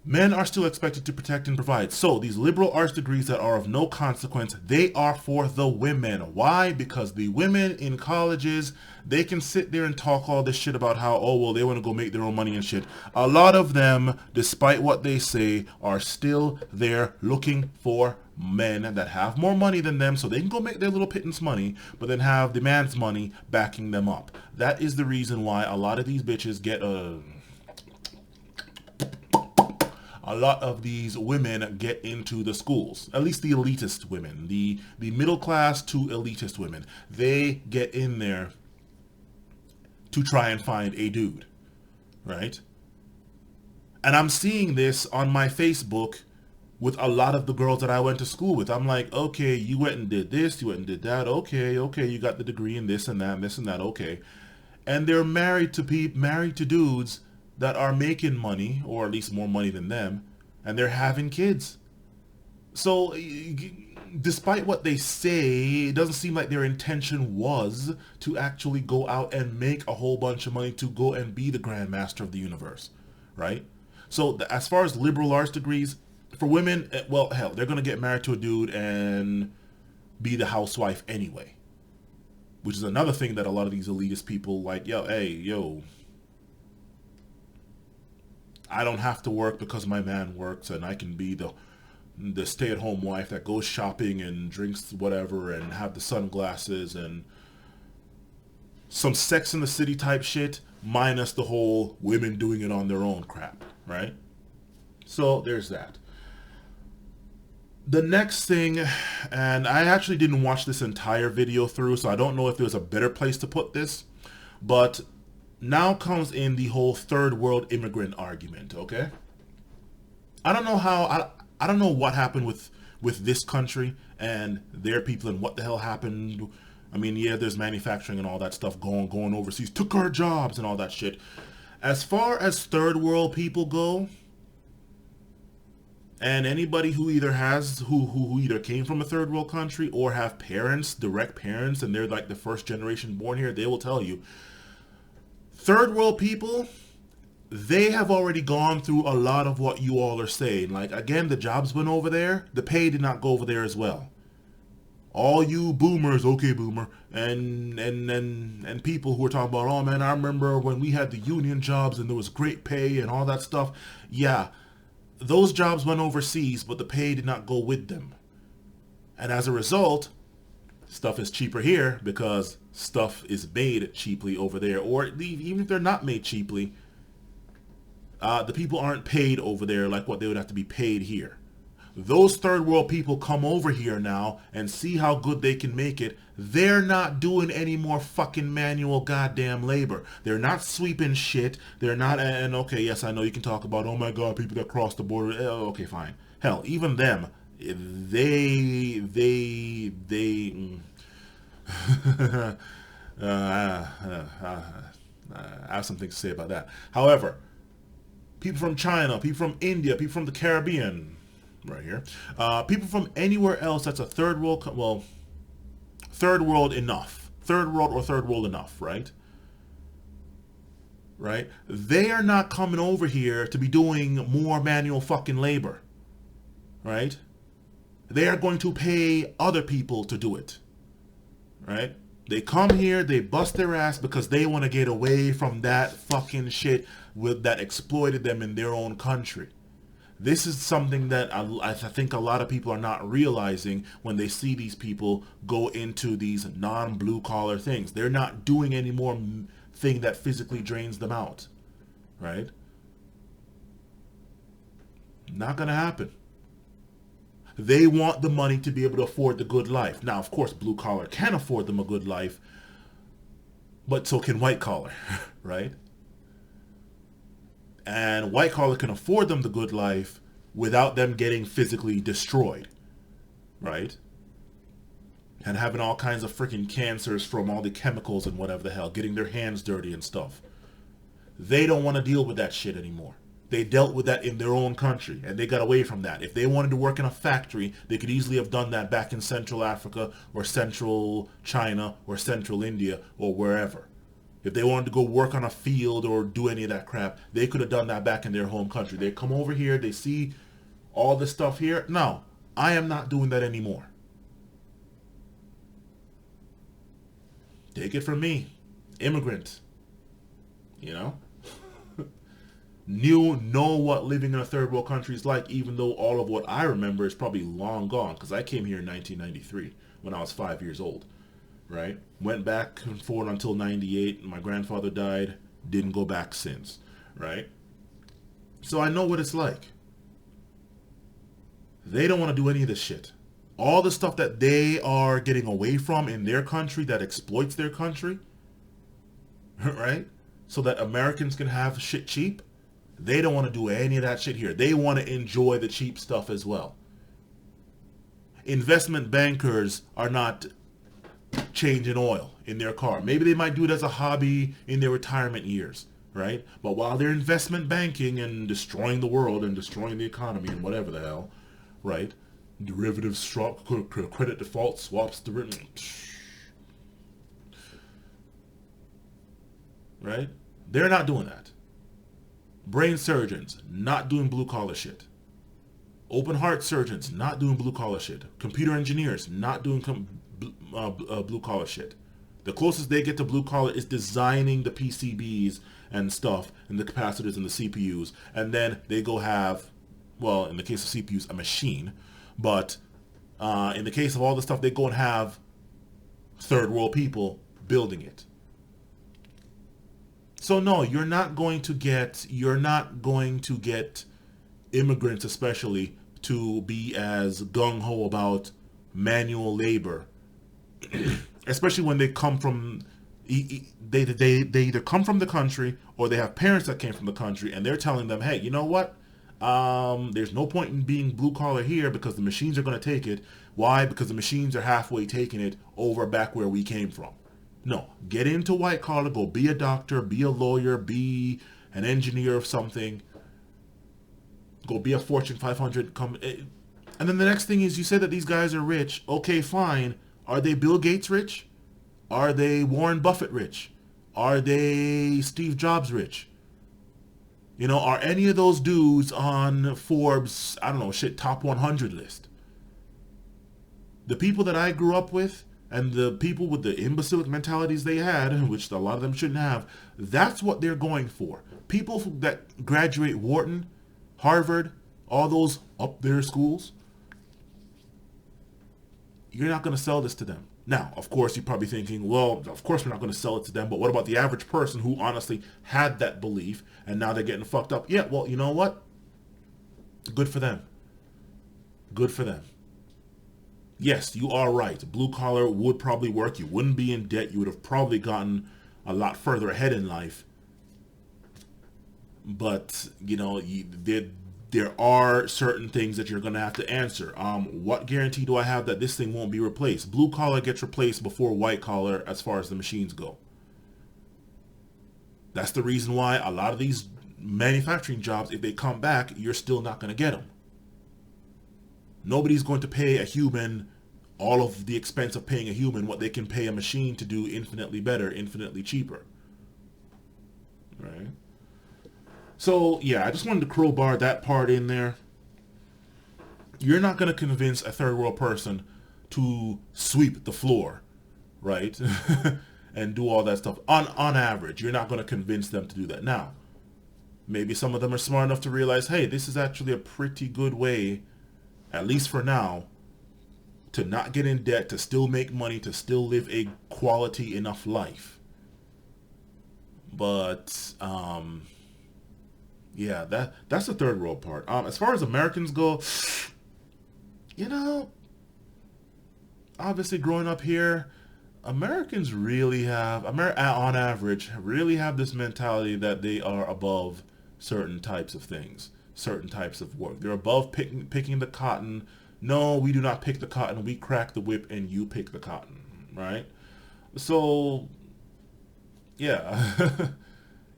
Men are still expected to protect and provide. So these liberal arts degrees that are of no consequence, they are for the women. Why? Because the women in colleges, they can sit there and talk all this shit about how, oh, well, they want to go make their own money and shit. A lot of them, despite what they say, are still there looking for men that have more money than them so they can go make their little pittance money, but then have the man's money backing them up. That is the reason why a lot of these bitches get a lot of these women get into the schools, at least the elitist women, the middle class to elitist women. They get in there to try and find a dude, right? And I'm seeing this on my Facebook with a lot of the girls that I went to school with. I'm like, okay, you went and did this, you went and did that, okay, you got the degree in this and that, okay. And they're married to dudes that are making money, or at least more money than them, and they're having kids. So, despite what they say, it doesn't seem like their intention was to actually go out and make a whole bunch of money to go and be the Grand Master of the universe, right? So, as far as liberal arts degrees, for women, well, hell, they're going to get married to a dude and be the housewife anyway. Which is another thing that a lot of these elitist people like, yo, I don't have to work because my man works, and I can be the stay-at-home wife that goes shopping and drinks whatever and have the sunglasses and some Sex in the City type shit, minus the whole women doing it on their own crap, right? So there's that. The next thing, and I actually didn't watch this entire video through, so I don't know if there's a better place to put this, but now comes in the whole third world immigrant argument, okay? I don't know what happened with this country and their people and what the hell happened. I mean, yeah, there's manufacturing and all that stuff going overseas, took our jobs and all that shit. As far as third world people go, And anybody who either has who either came from a third world country or have parents, direct parents, and they're like the first generation born here, they will tell you, third world people, they have already gone through a lot of what you all are saying. Like, again, the jobs went over there, the pay did not go over there as well. All you boomers, okay boomer, and people who are talking about, oh man, I remember when we had the union jobs and there was great pay and all that stuff. Yeah, those jobs went overseas, but the pay did not go with them. And as a result, stuff is cheaper here because stuff is made cheaply over there. Or even if they're not made cheaply, the people aren't paid over there like what they would have to be paid here. Those third world people come over here now and see how good they can make it. They're not doing any more fucking manual goddamn labor. They're not sweeping shit. They're not, and okay, yes, I know you can talk about, oh my god, people that cross the border. Okay, fine. Hell, even them, they I have something to say about that. However, people from China, people from India, people from the Caribbean, right here, people from anywhere else that's a third world, well, third world enough, third world or third world enough, right? Right? They are not coming over here to be doing more manual fucking labor, right? They are going to pay other people to do it, right? They come here, they bust their ass because they want to get away from that fucking shit that exploited them in their own country. This is something that I think a lot of people are not realizing when they see these people go into these non-blue collar things. They're not doing any more thing that physically drains them out, right? Not gonna happen. They want the money to be able to afford the good life. Now, of course, blue collar can afford them a good life, but so can white collar, right? And white collar can afford them the good life without them getting physically destroyed, right? And having all kinds of freaking cancers from all the chemicals and whatever the hell, getting their hands dirty and stuff. They don't want to deal with that shit anymore. They dealt with that in their own country, and they got away from that. If they wanted to work in a factory, they could easily have done that back in Central Africa or Central China or Central India or wherever. If they wanted to go work on a field or do any of that crap, they could have done that back in their home country. They come over here, they see all this stuff here. No, I am not doing that anymore. Take it from me, immigrant, you know? Know what living in a third world country is like, even though all of what I remember is probably long gone, because I came here in 1993 when I was 5 years old, right? Went back and forth until 98. My grandfather died, didn't go back since, right? So I know what it's like. They don't want to do any of this shit. All the stuff that they are getting away from in their country that exploits their country, right? So that Americans can have shit cheap. They don't want to do any of that shit here. They want to enjoy the cheap stuff as well. Investment bankers are not changing oil in their car. Maybe they might do it as a hobby in their retirement years, right? But while they're investment banking and destroying the world and destroying the economy and whatever the hell, right? Derivatives, credit default, swaps, right? They're not doing that. Brain surgeons, not doing blue-collar shit. Open heart surgeons, not doing blue-collar shit. Computer engineers, not doing blue-collar shit. The closest they get to blue-collar is designing the PCBs and stuff, and the capacitors and the CPUs, and then they go have, well, in the case of CPUs, a machine, but in the case of all the stuff, they go and have third world people building it. So no, you're not going to get immigrants especially to be as gung-ho about manual labor, especially when they come from, they either come from the country or they have parents that came from the country and they're telling them, hey, you know what? There's no point in being blue collar here because the machines are going to take it. Why? Because the machines are halfway taking it over back where we came from. No, get into white collar, go be a doctor, be a lawyer, be an engineer of something. go be a Fortune 500 company. And then the next thing is, you said that these guys are rich. Okay, fine. Are they Bill Gates rich? Are they Warren Buffett rich? Are they Steve Jobs rich? You know, are any of those dudes on Forbes, I don't know, top 100 list? The people that I grew up with, and the people with the imbecilic mentalities they had, which a lot of them shouldn't have, that's what they're going for. People that graduate Wharton, Harvard, all those up there schools, you're not going to sell this to them. Now, of course, you're probably thinking, well, of course we're not going to sell it to them, but what about the average person who honestly had that belief and now they're getting fucked up? Yeah, well, you know what? Good for them. Good for them. Yes, you are right. Blue collar would probably work. You wouldn't be in debt. You would have probably gotten a lot further ahead in life. But, you know, there are certain things that you're going to have to answer. What guarantee do I have that this thing won't be replaced? Blue collar gets replaced before white collar as far as the machines go. That's the reason why a lot of these manufacturing jobs, if they come back, you're still not going to get them. Nobody's going to pay a human all of the expense of paying a human what they can pay a machine to do infinitely better, infinitely cheaper. Right? So, yeah, I just wanted to crowbar that part in there. You're not going to convince a third world person to sweep the floor, right? And do all that stuff. On average, you're not going to convince them to do that. Now, maybe some of them are smart enough to realize, hey, this is actually a pretty good way, at least for now, to not get in debt, to still make money, to still live a quality enough life. But, yeah, that's the third world part. As far as Americans go, you know, obviously growing up here, Americans really have, on average, really have this mentality that they are above certain types of things, certain types of work. They're above picking the cotton. No, we do not pick the cotton. We crack the whip and you pick the cotton, right? So, yeah.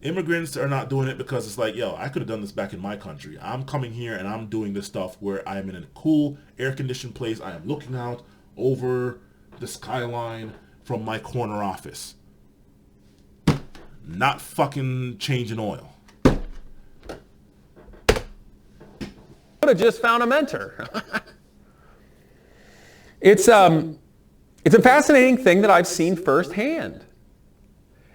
Immigrants are not doing it because it's like, yo, I could have done this back in my country. I'm coming here and I'm doing this stuff where I'm in a cool, air-conditioned place. I am looking out over the skyline from my corner office. Not fucking changing oil. Would have just found a mentor. It's a fascinating thing that I've seen firsthand.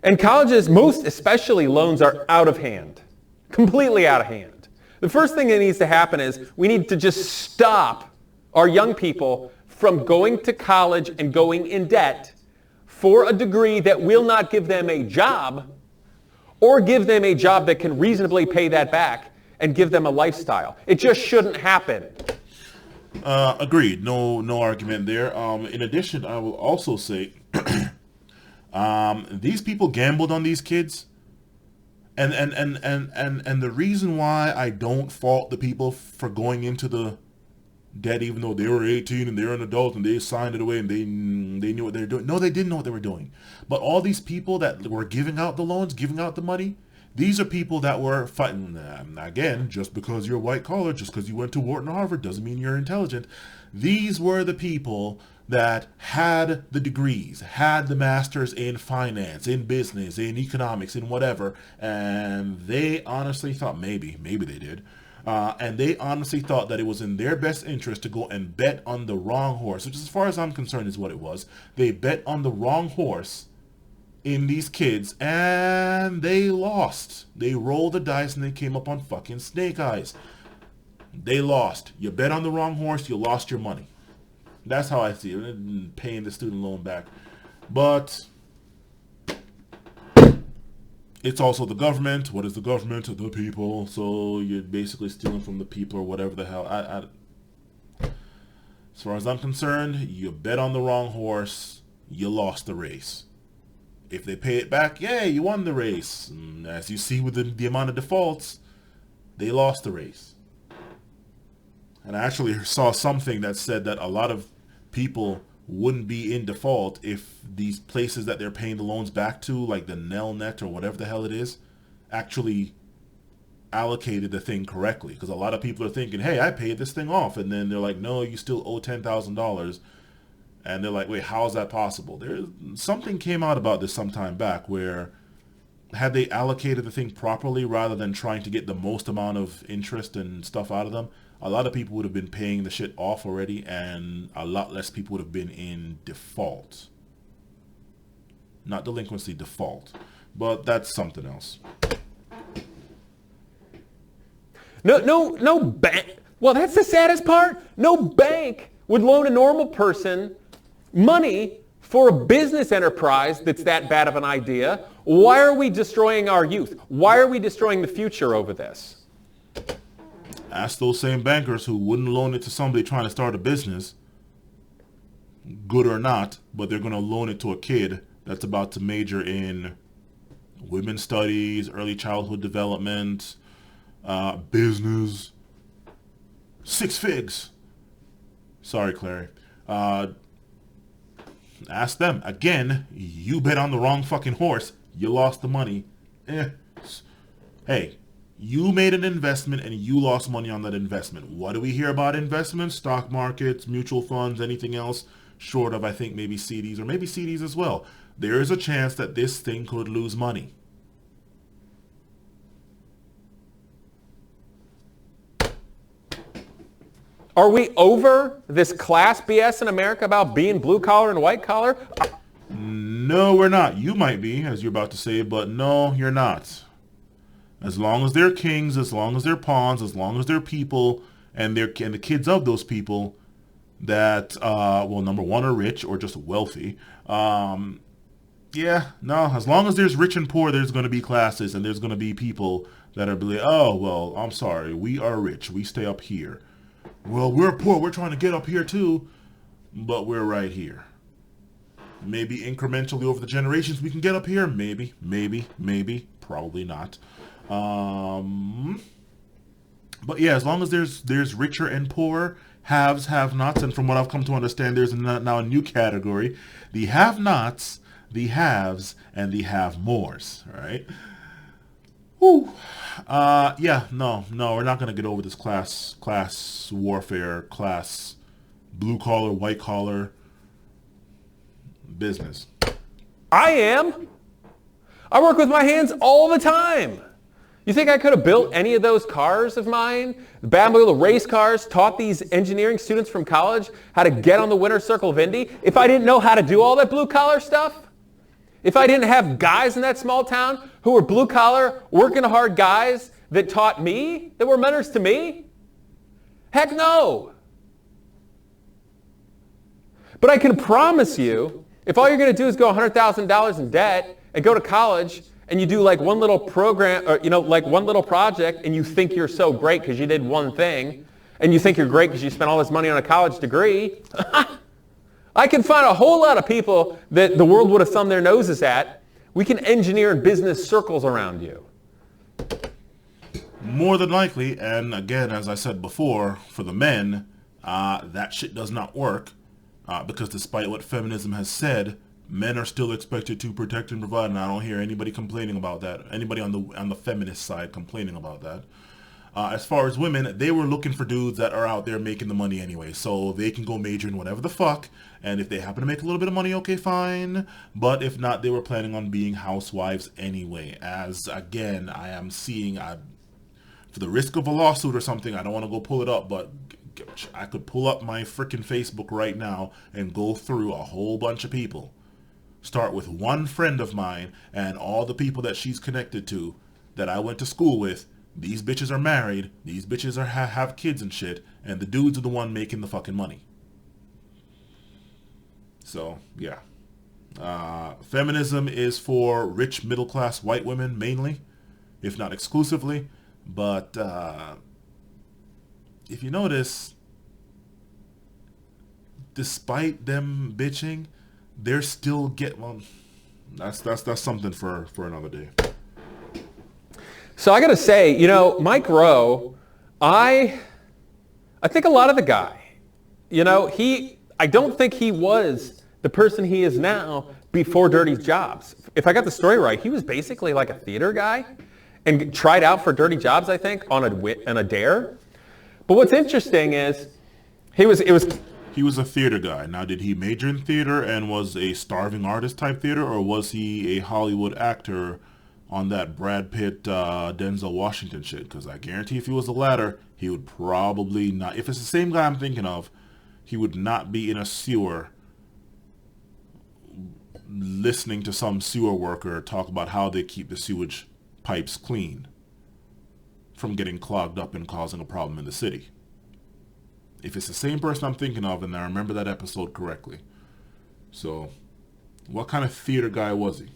And colleges, most especially loans, are out of hand. Completely out of hand. The first thing that needs to happen is we need to just stop our young people from going to college and going in debt for a degree that will not give them a job or give them a job that can reasonably pay that back and give them a lifestyle. It just shouldn't happen. Agreed. No argument there. In addition, I will also say these people gambled on these kids, and the reason why I don't fault the people for going into the debt, even though they were 18 and they're an adult and they signed it away and they knew what they were doing. No, they didn't know what they were doing. But all these people that were giving out the loans, giving out the money, these are people that were fighting. Again, just because you're white collar, just because you went to Wharton or Harvard doesn't mean you're intelligent. These were the people that had the degrees, had the masters in finance, in business, in economics, in whatever, and they honestly thought, maybe they did, and they honestly thought that it was in their best interest to go and bet on the wrong horse, which as far as I'm concerned is what it was. They bet on the wrong horse in these kids, and they lost. They rolled the dice and they came up on fucking snake eyes. They lost. You bet on the wrong horse, you lost your money. That's how I see it, paying the student loan back. But it's also the government. What is the government? The people. So you're basically stealing from the people or whatever the hell. As far as I'm concerned, you bet on the wrong horse, you lost the race. If they pay it back, yay, you won the race. As you see with the amount of defaults, they lost the race. And I actually saw something that said that a lot of people wouldn't be in default if these places that they're paying the loans back to, like the Nelnet or whatever the hell it is, actually allocated the thing correctly. Because a lot of people are thinking, hey, I paid this thing off. And then they're like, no, you still owe $10,000. And they're like, wait, how is that possible? Something came out about this some time back where had they allocated the thing properly rather than trying to get the most amount of interest and stuff out of them, a lot of people would have been paying the shit off already, and a lot less people would have been in default. Not delinquency, default. But that's something else. No bank. Well, that's the saddest part. No bank would loan a normal person money for a business enterprise that's that bad of an idea. Why are we destroying our youth? Why are we destroying the future over this? Ask those same bankers who wouldn't loan it to somebody trying to start a business, good or not, but they're going to loan it to a kid that's about to major in women's studies, early childhood development, business, 6 figs. Sorry, Clary. Ask them. Again, you bet on the wrong fucking horse. You lost the money. Hey, you made an investment and you lost money on that investment. What do we hear about investments? Stock markets, mutual funds, anything else? Short of, I think, maybe CDs or maybe CDs as well. There is a chance that this thing could lose money. Are we over this class BS in America about being blue collar and white collar? No, we're not. You might be, as you're about to say, but no, you're not. As long as they're kings, as long as they're pawns, as long as they're people, and the kids of those people that, well, number one, are rich or just wealthy. Yeah, no, as long as there's rich and poor, there's going to be classes, and there's going to be people that are like, oh, well, I'm sorry, we are rich, we stay up here. Well, we're poor, we're trying to get up here too, but we're right here. Maybe incrementally over the generations we can get up here, maybe, probably not. But yeah, as long as there's richer and poorer, haves, have-nots, and from what I've come to understand, there's now a new category, the have-nots, the haves, and the have-mores, all right? Whew. Yeah, no, we're not going to get over this class warfare, class blue-collar, white-collar business. I am. I work with my hands all the time. You think I could have built any of those cars of mine? The Batmobile race cars, taught these engineering students from college how to get on the winner's circle of Indy if I didn't know how to do all that blue-collar stuff? If I didn't have guys in that small town who were blue-collar, working hard guys that taught me, that were mentors to me? Heck no. But I can promise you, if all you're going to do is go $100,000 in debt and go to college and you do like one little program, or like one little project, and you think you're so great because you did one thing, and you think you're great because you spent all this money on a college degree, I can find a whole lot of people that the world would have thumbed their noses at. We can engineer in business circles around you. More than likely, and again, as I said before, for the men, that shit does not work, because despite what feminism has said, men are still expected to protect and provide, and I don't hear anybody complaining about that. Anybody on the feminist side complaining about that. As far as women, they were looking for dudes that are out there making the money anyway, so they can go major in whatever the fuck, and if they happen to make a little bit of money, okay, fine, but if not, they were planning on being housewives anyway, as, again, I am seeing, for the risk of a lawsuit or something, I don't want to go pull it up, but I could pull up my freaking Facebook right now and go through a whole bunch of people. Start with one friend of mine and all the people that she's connected to that I went to school with. These bitches are married, these bitches have kids and shit, and the dudes are the one making the fucking money. So, yeah. Feminism is for rich middle-class white women mainly, if not exclusively, but if you notice, despite them bitching, they're still that's something for another day. So I got to say, Mike Rowe, I think a lot of the guy, I don't think he was the person he is now before Dirty Jobs. If I got the story right, he was basically like a theater guy. and tried out for dirty jobs, I think, on a dare. But what's interesting is it was He was a theater guy. Now, did he major in theater and was a starving artist type theater, or was he a Hollywood actor on that Brad Pitt, Denzel Washington shit? Because I guarantee if he was the latter, he would probably not. If it's the same guy I'm thinking of, he would not be in a sewer listening to some sewer worker talk about how they keep the sewage pipes clean from getting clogged up and causing a problem in the city. If it's the same person I'm thinking of, and I remember that episode correctly. So, what kind of theater guy was he?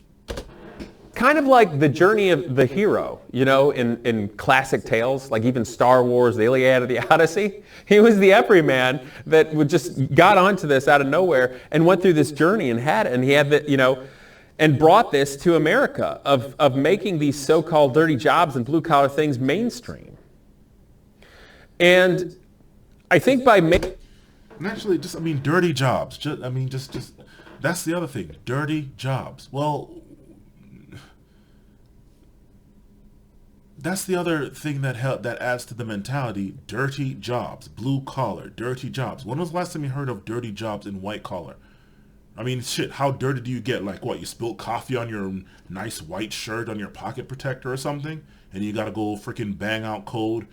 kind of like the journey of the hero, you know, in classic tales, like even Star Wars, the Iliad, or the Odyssey. He was the everyman that would just got onto this out of nowhere and went through this journey and he had the, you know, and brought this to America of making these so-called dirty jobs and blue-collar things mainstream. And I think by making... Naturally, dirty jobs. Just that's the other thing. Dirty jobs. Well, that's the other thing that adds to the mentality. Dirty jobs. Blue collar. Dirty jobs. When was the last time you heard of dirty jobs in white collar? I mean, shit, how dirty do you get? Like, what, you spilled coffee on your nice white shirt on your pocket protector or something? And you gotta go freaking bang out code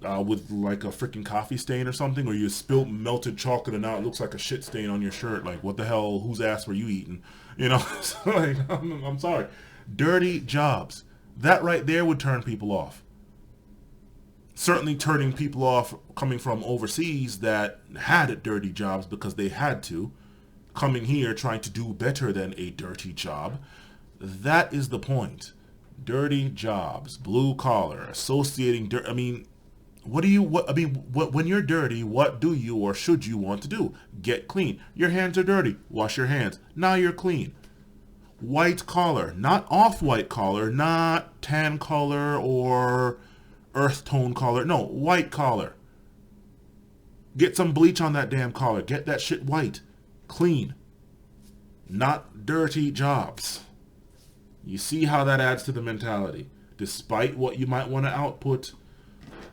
with like a freaking coffee stain or something? Or you spilled melted chocolate and now it looks like a shit stain on your shirt. Like, what the hell, whose ass were you eating? You know, so, like, I'm sorry. Dirty jobs. That right there would turn people off. Certainly turning people off coming from overseas that had dirty jobs because they had to. Coming here trying to do better than a dirty job. That is the point. Dirty jobs, blue collar, associating dirt. I mean, when you're dirty, what do you or should you want to do? Get clean. Your hands are dirty. Wash your hands. Now you're clean. White collar, not off-white collar, not tan collar or earth tone collar. No, white collar. Get some bleach on that damn collar. Get that shit white. Clean. Not dirty jobs. You see how that adds to the mentality. Despite what you might want to output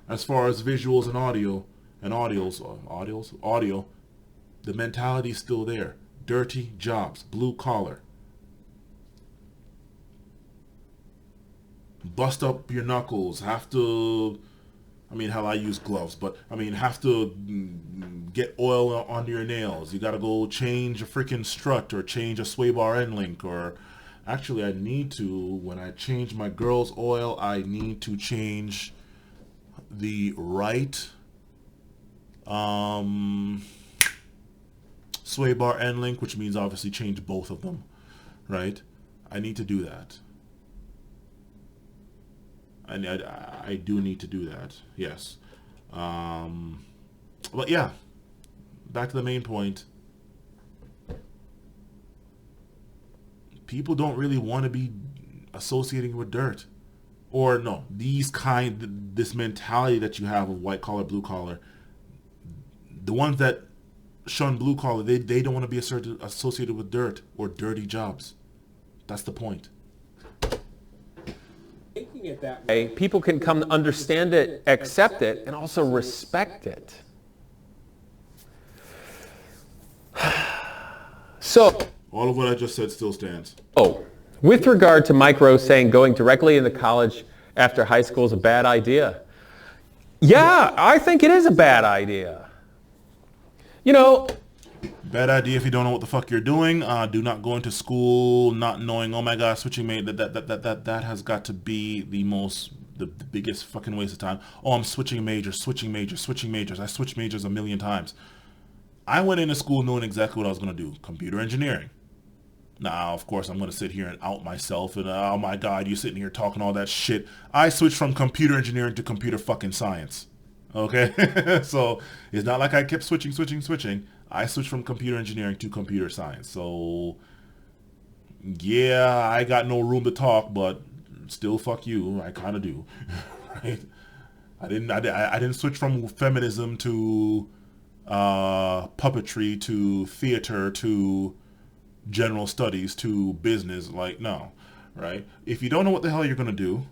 as far as visuals and audio, the mentality is still there. Dirty jobs. Blue collar. Bust up your knuckles. Have to... I use gloves, but have to get oil on your nails. You gotta go change a freaking strut or change a sway bar end link, or actually I need to, when I change my girl's oil, I need to change the right sway bar end link, which means obviously change both of them, right? I need to do that. I do need to do that, yes. But yeah, back to the main point. People don't really want to be associating with dirt. Or no, this mentality that you have of white collar, blue collar. The ones that shun blue collar, they don't want to be associated with dirt or dirty jobs. That's the point. Making it that way, people can come to understand it, accept it, and also respect it. So, all of what I just said still stands. Oh, with regard to Mike Rowe saying going directly into college after high school is a bad idea. Yeah, I think it is a bad idea. You know, bad idea if you don't know what the fuck you're doing. Do not go into school not knowing, oh my god, switching major, that has got to be the biggest fucking waste of time. Oh, I'm switching majors. I switched majors a million times. I went into school knowing exactly what I was going to do. Computer engineering. Now, of course, I'm going to sit here and out myself and, oh my god, you sitting here talking all that shit. I switched from computer engineering to computer fucking science. Okay? So, it's not like I kept switching. I switched from computer engineering to computer science. So, yeah, I got no room to talk, but still fuck you. I kind of do. Right? I didn't switch from feminism to puppetry to theater to general studies to business. Like, no. Right? If you don't know what the hell you're going to do,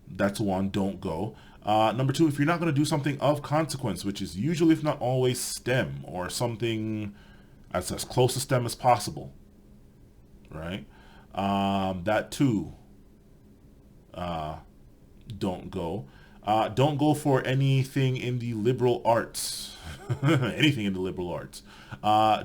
That's one, don't go. Number two, if you're not going to do something of consequence, which is usually, if not always, STEM or something as close to STEM as possible, right? That too, don't go. Don't go for anything in the liberal arts. Anything in the liberal arts.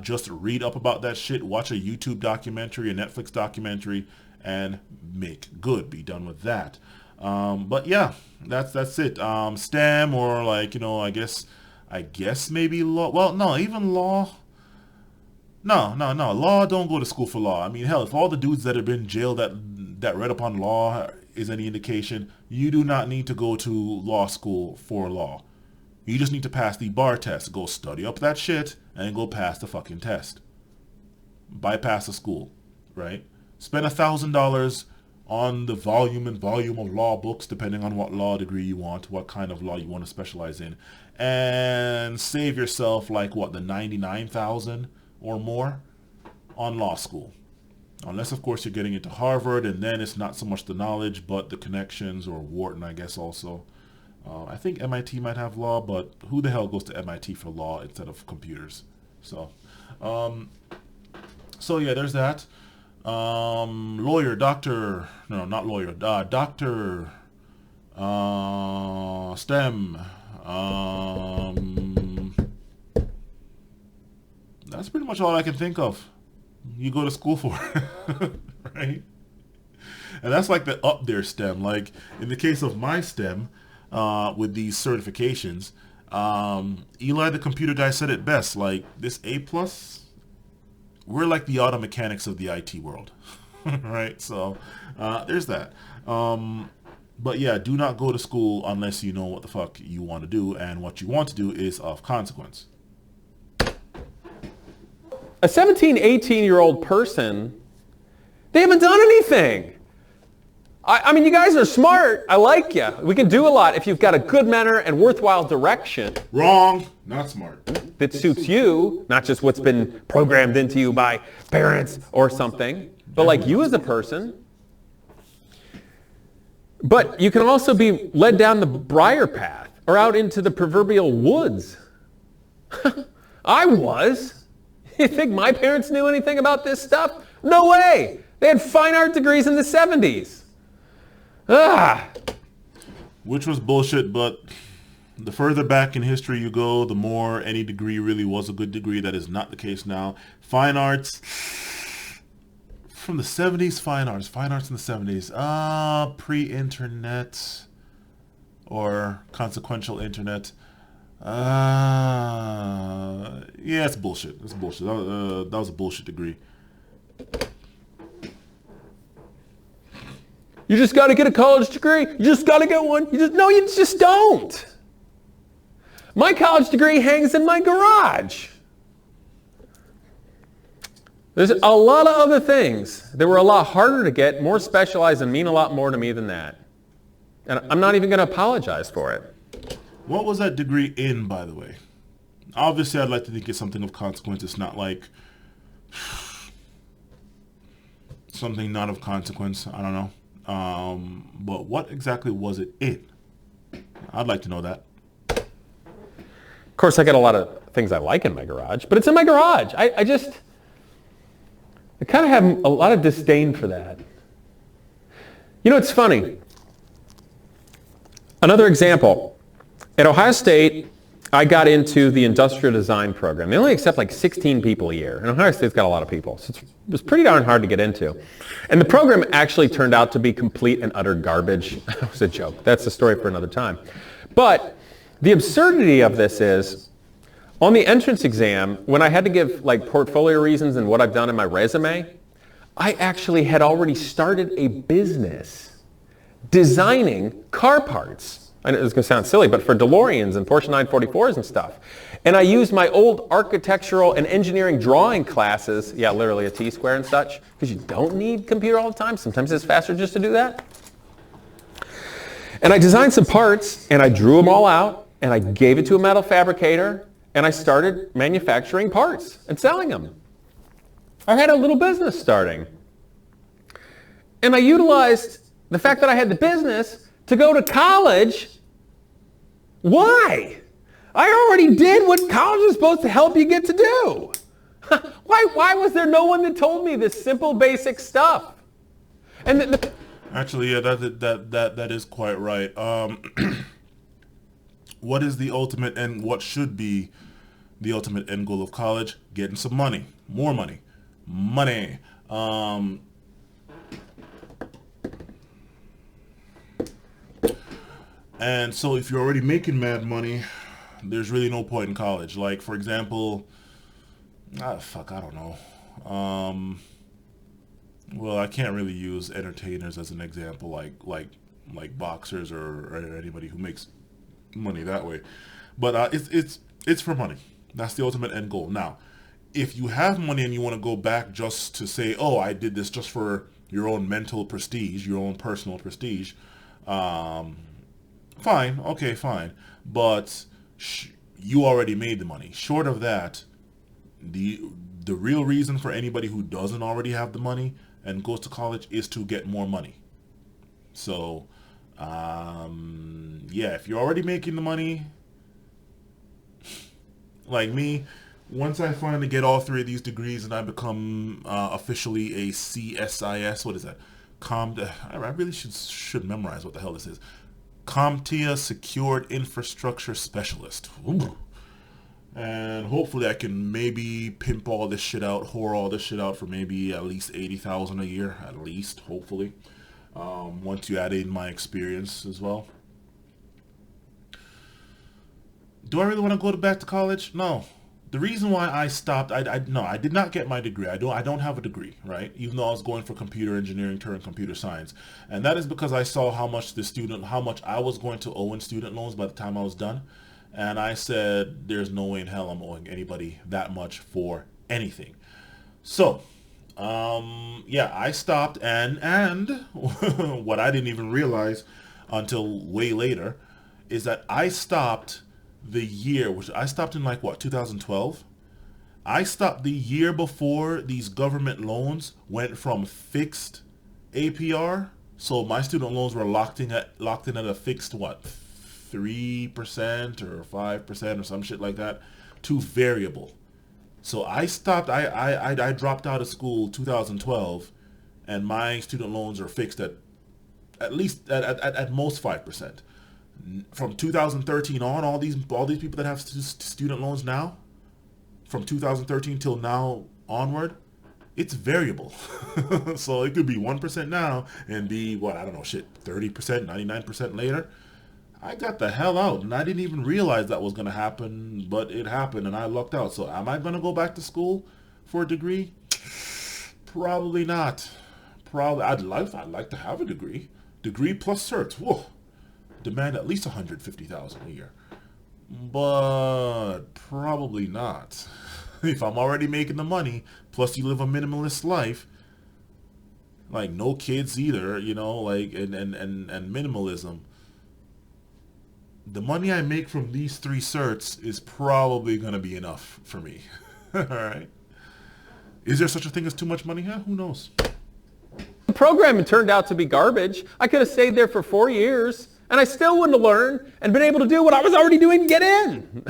Just read up about that shit, watch a YouTube documentary, a Netflix documentary, and make good. Be done with that. But yeah, that's it. STEM or like, I guess maybe law. Well, no, even law. No. Law, don't go to school for law. I mean, hell, if all the dudes that have been jailed that read upon law is any indication, you do not need to go to law school for law. You just need to pass the bar test. Go study up that shit and go pass the fucking test. Bypass the school, right? Spend $1,000 on the volume of law books, depending on what law degree you want, what kind of law you want to specialize in, and save yourself like the 99,000 or more on law school. Unless, of course, you're getting into Harvard, and then it's not so much the knowledge, but the connections, or Wharton, I guess, also. I think MIT might have law, but who the hell goes to MIT for law instead of computers? So yeah, there's that. Lawyer, doctor, no, not lawyer, doctor, STEM, that's pretty much all I can think of. You go to school for, right? And that's like the up there STEM. Like in the case of my STEM, with these certifications, Eli, the computer guy, said it best. Like this A+, we're like the auto mechanics of the IT world, right? So there's that. But yeah, do not go to school unless you know what the fuck you want to do, and what you want to do is of consequence. A 17, 18-year-old person, they haven't done anything. I mean, you guys are smart. I like you. We can do a lot if you've got a good mentor and worthwhile direction. Wrong. Not smart. That suits you, not just what's been programmed into you by parents or something, but like you as a person. But you can also be led down the briar path or out into the proverbial woods. I was. You think my parents knew anything about this stuff? No way. They had fine art degrees in the 70s. Which was bullshit, but the further back in history you go, the more any degree really was a good degree. That is not the case now. Fine arts from the 70s, fine arts in the 70s. Pre-internet or consequential internet. Yeah, it's bullshit. It's bullshit. That was a bullshit degree. You just got to get a college degree. You just got to get one. You just don't. My college degree hangs in my garage. There's a lot of other things that were a lot harder to get, more specialized, and mean a lot more to me than that. And I'm not even going to apologize for it. What was that degree in, by the way? Obviously, I'd like to think it's something of consequence. It's not like something not of consequence. I don't know. But what exactly was it in? I'd like to know that. Of course, I got a lot of things I like in my garage, but it's in my garage. I kind of have a lot of disdain for that. You know, it's funny. Another example. At Ohio State, I got into the industrial design program. They only accept like 16 people a year. And Ohio State's got a lot of people. So it was pretty darn hard to get into. And the program actually turned out to be complete and utter garbage. It was a joke. That's a story for another time. But the absurdity of this is, on the entrance exam, when I had to give like portfolio reasons and what I've done in my resume, I actually had already started a business designing car parts. I know it's going to sound silly, but for DeLoreans and Porsche 944s and stuff. And I used my old architectural and engineering drawing classes, yeah, literally a T-square and such, because you don't need computer all the time. Sometimes it's faster just to do that. And I designed some parts, and I drew them all out, and I gave it to a metal fabricator, and I started manufacturing parts and selling them. I had a little business starting. And I utilized the fact that I had the business to go to college? Why? I already did what college is supposed to help you get to do. Why was there no one that told me this simple, basic stuff? And Actually, yeah, that is quite right. What is the ultimate end? What should be the ultimate end goal of college? Getting some money, more money, money. And so, if you're already making mad money, there's really no point in college. Like, for example, I don't know. Well, I can't really use entertainers as an example, like boxers or anybody who makes money that way. But it's for money. That's the ultimate end goal. Now, if you have money and you want to go back just to say, oh, I did this just for your own mental prestige, your own personal prestige, fine, okay, fine. But you already made the money. Short of that, the real reason for anybody who doesn't already have the money and goes to college is to get more money. So, yeah, if you're already making the money, like me, once I finally get all three of these degrees and I become officially a CSIS, what is that? I really should memorize what the hell this is. CompTIA Secured Infrastructure Specialist. Ooh. And hopefully I can maybe pimp all this shit out, whore all this shit out for maybe at least $80,000 a year, at least, hopefully. Once you add in my experience as well. Do I really want to go back to college? No. The reason why I stopped, I did not get my degree. I don't have a degree, right? Even though I was going for computer engineering turned computer science. And that is because I saw how much I was going to owe in student loans by the time I was done. And I said, there's no way in hell I'm owing anybody that much for anything. So, yeah, I stopped and what I didn't even realize until way later is that I stopped the year, which I stopped in 2012. I stopped the year before these government loans went from fixed APR. So my student loans were locked in at a fixed 3% or 5% or some shit like that to variable. So I stopped. I dropped out of school 2012, and my student loans are fixed at least at most 5%. From 2013 on, all these people that have student loans now, from 2013 till now onward, it's variable. So it could be 1% now and be 30%, 99% later. I got the hell out, and I didn't even realize that was going to happen, but it happened, and I lucked out. So am I going to go back to school for a degree? Probably not. I'd like to have a degree. Degree plus certs. Whoa. Demand at least $150,000 a year. But probably not. If I'm already making the money, plus you live a minimalist life, like no kids either, and minimalism, the money I make from these 3 certs is probably going to be enough for me. All right. Is there such a thing as too much money? Who knows? The program turned out to be garbage. I could have stayed there for 4 years, and I still wouldn't have learned and been able to do what I was already doing to get in.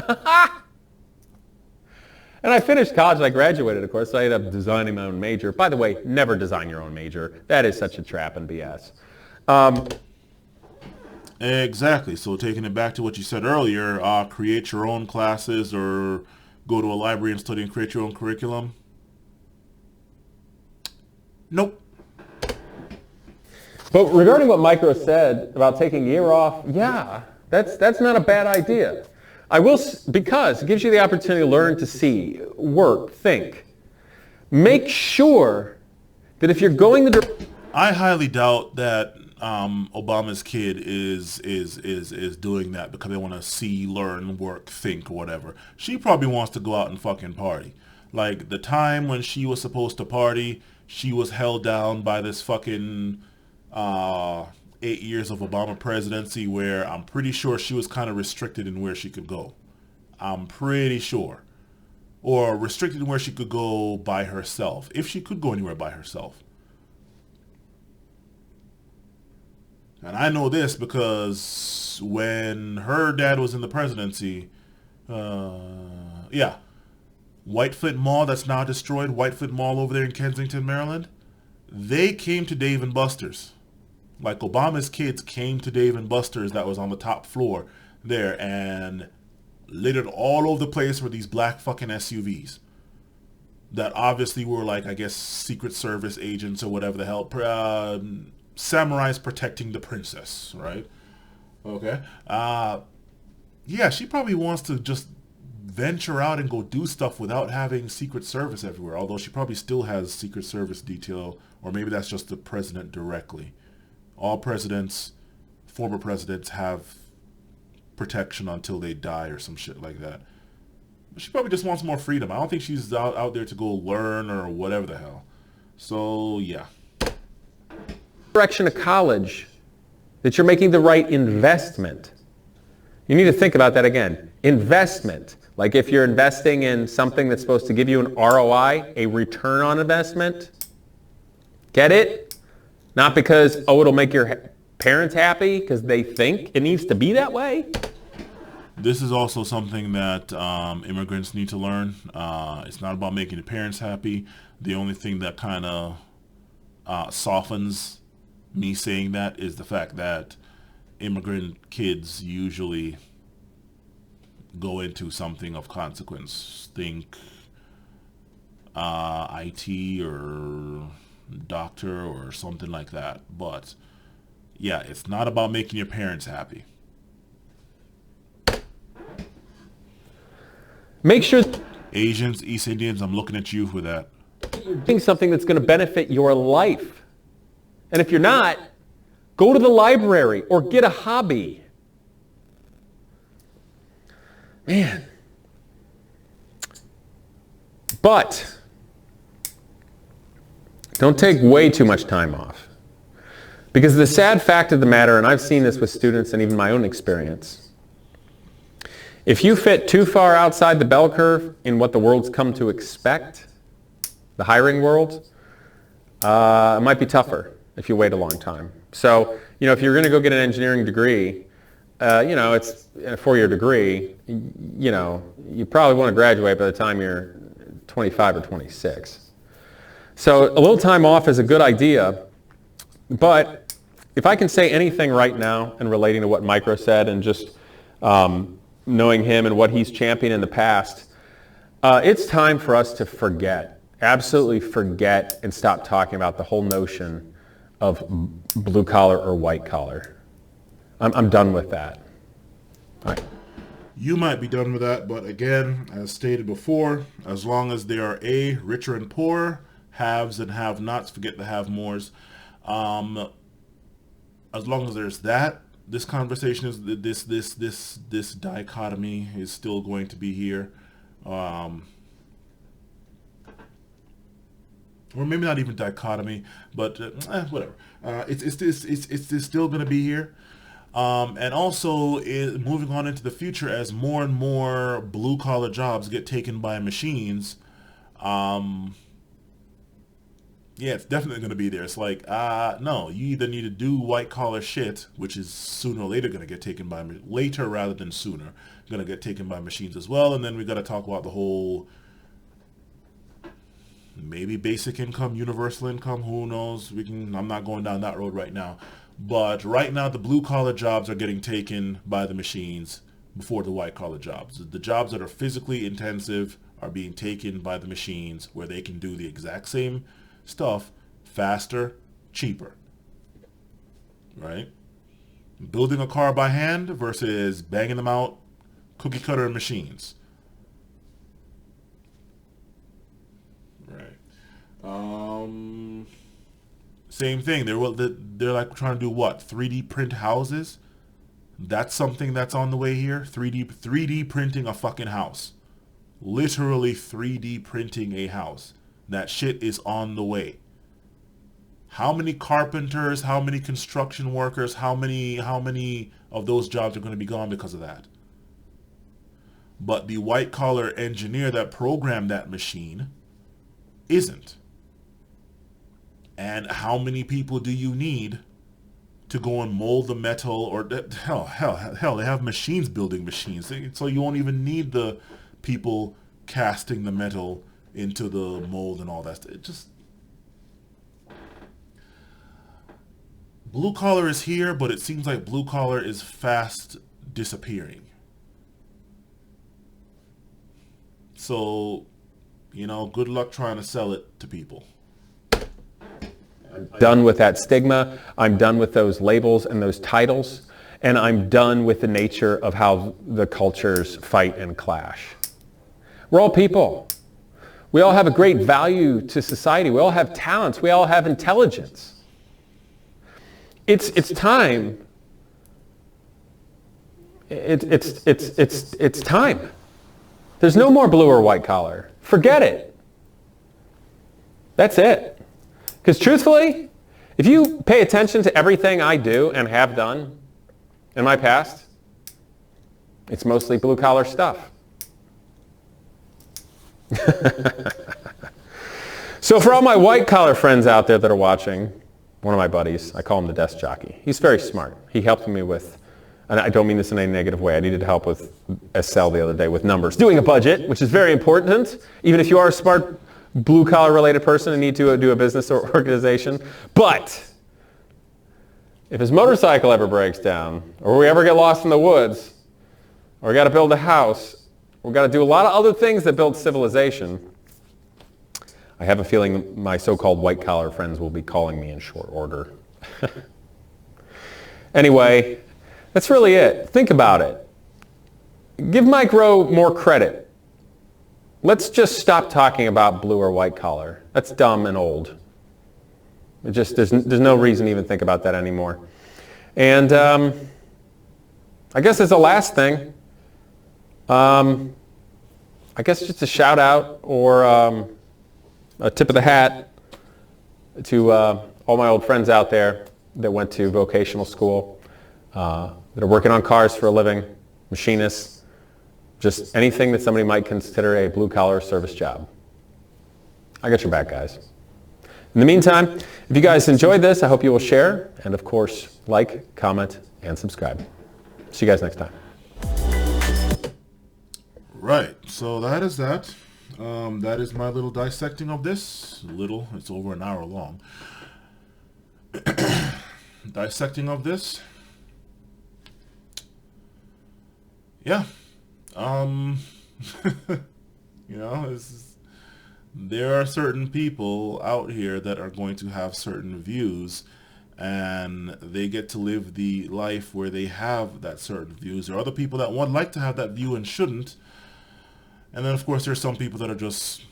And I finished college and I graduated, of course. So I ended up designing my own major. By the way, never design your own major. That is such a trap and BS. Exactly. So taking it back to what you said earlier, create your own classes or go to a library and study and create your own curriculum. Nope. But regarding what Micro said about taking a year off, yeah, that's not a bad idea. I will, because it gives you the opportunity to learn to see, work, think. Make sure that if you're going to... I highly doubt that Obama's kid is doing that because they want to see, learn, work, think, or whatever. She probably wants to go out and fucking party. Like the time when she was supposed to party, she was held down by this fucking 8 years of Obama presidency where I'm pretty sure she was kind of restricted in where she could go. I'm pretty sure. Or restricted in where she could go by herself, if she could go anywhere by herself. And I know this because when her dad was in the presidency, yeah, Whitefoot Mall that's now destroyed, Whitefoot Mall over there in Kensington, Maryland, they came to Dave and Buster's. Like Obama's kids came to Dave and Buster's that was on the top floor there and littered all over the place with these black fucking SUVs that obviously were like, I guess, Secret Service agents or whatever the hell, samurais protecting the princess, right? Okay. Yeah, she probably wants to just venture out and go do stuff without having Secret Service everywhere, although she probably still has Secret Service detail, or maybe that's just the president directly. All presidents, former presidents, have protection until they die or some shit like that. But she probably just wants more freedom. I don't think she's out there to go learn or whatever the hell. So, yeah. Direction of college, that you're making the right investment. You need to think about that again. Investment. Like if you're investing in something that's supposed to give you an ROI, a return on investment. Get it? Not because, oh, it'll make your parents happy because they think it needs to be that way. This is also something that immigrants need to learn. It's not about making the parents happy. The only thing that kind of softens me saying that is the fact that immigrant kids usually go into something of consequence. Think IT or doctor or something like that. But yeah, it's not about making your parents happy. Make sure Asians, East Indians, I'm looking at you for that. you're doing something that's going to benefit your life. And if you're not, go to the library or get a hobby. Man. But don't take way too much time off. Because the sad fact of the matter, and I've seen this with students and even my own experience, if you fit too far outside the bell curve in what the world's come to expect, the hiring world, it might be tougher if you wait a long time. So, if you're going to go get an engineering degree, it's a 4-year degree, you probably want to graduate by the time you're 25 or 26. So a little time off is a good idea, but if I can say anything right now and relating to what Micro said and just knowing him and what he's championed in the past, it's time for us to forget, absolutely forget and stop talking about the whole notion of blue collar or white collar. I'm done with that. All right. You might be done with that, but again, as stated before, as long as there are A, richer and poorer, haves and have-nots, forget the have-mores, as long as there's that, this conversation is this dichotomy is still going to be here, or maybe not even dichotomy, but whatever. It's still going to be here. And also, moving on into the future, as more and more blue-collar jobs get taken by machines, yeah, it's definitely going to be there. It's like, no, you either need to do white-collar shit, which is sooner or later going to get taken by, later rather than sooner, going to get taken by machines as well, and then we got to talk about the whole, maybe basic income, universal income, who knows, I'm not going down that road right now. But right now, the blue-collar jobs are getting taken by the machines before the white-collar jobs. The jobs that are physically intensive are being taken by the machines where they can do the exact same stuff faster, cheaper. Right? Building a car by hand versus banging them out cookie-cutter machines. Right. Same thing. They're like trying to do what? 3D print houses? That's something that's on the way here. 3D printing a fucking house. Literally 3D printing a house. That shit is on the way. How many carpenters, how many construction workers, how many of those jobs are going to be gone because of that? But the white collar engineer that programmed that machine isn't. And how many people do you need to go and mold the metal, or hell, they have machines building machines. So you won't even need the people casting the metal into the mold and all that. It just, blue collar is here, but it seems like blue collar is fast disappearing. So, good luck trying to sell it to people. I'm done with that stigma. I'm done with those labels and those titles. And I'm done with the nature of how the cultures fight and clash. We're all people. We all have a great value to society. We all have talents. We all have intelligence. It's time. It's time. There's no more blue or white collar. Forget it. That's it. Because truthfully, if you pay attention to everything I do and have done in my past, it's mostly blue collar stuff. So for all my white collar friends out there that are watching, one of my buddies, I call him the desk jockey. He's very smart. He helped me with, and I don't mean this in any negative way, I needed help with Excel the other day with numbers. Doing a budget, which is very important, even if you are a smart blue collar related person and need to do a business or organization. But if his motorcycle ever breaks down, or we ever get lost in the woods, or we got to build a house, we've got to do a lot of other things that build civilization, I have a feeling my so-called white-collar friends will be calling me in short order. Anyway, that's really it. Think about it. Give Mike Rowe more credit. Let's just stop talking about blue or white collar. That's dumb and old. There's no reason to even think about that anymore. And I guess as a last thing, I guess just a shout out or a tip of the hat to all my old friends out there that went to vocational school, that are working on cars for a living, machinists, just anything that somebody might consider a blue-collar service job. I got your back, guys. In the meantime, if you guys enjoyed this, I hope you will share, and of course, like, comment, and subscribe. See you guys next time. Right, so that is that. That is my little dissecting of this. It's over an hour long. Dissecting of this. Yeah. There are certain people out here that are going to have certain views, and they get to live the life where they have that certain views. There are other people that would like to have that view and shouldn't. And then, of course, there's some people that are just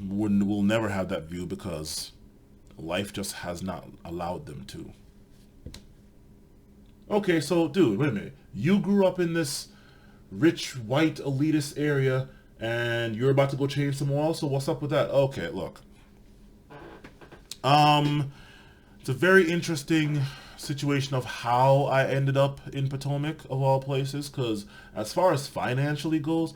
will never have that view because life just has not allowed them to. Okay, so, dude, wait a minute. You grew up in this rich, white, elitist area, and you're about to go change some walls, so what's up with that? Okay, look. It's a very interesting situation of how I ended up in Potomac, of all places, because as far as financially goes,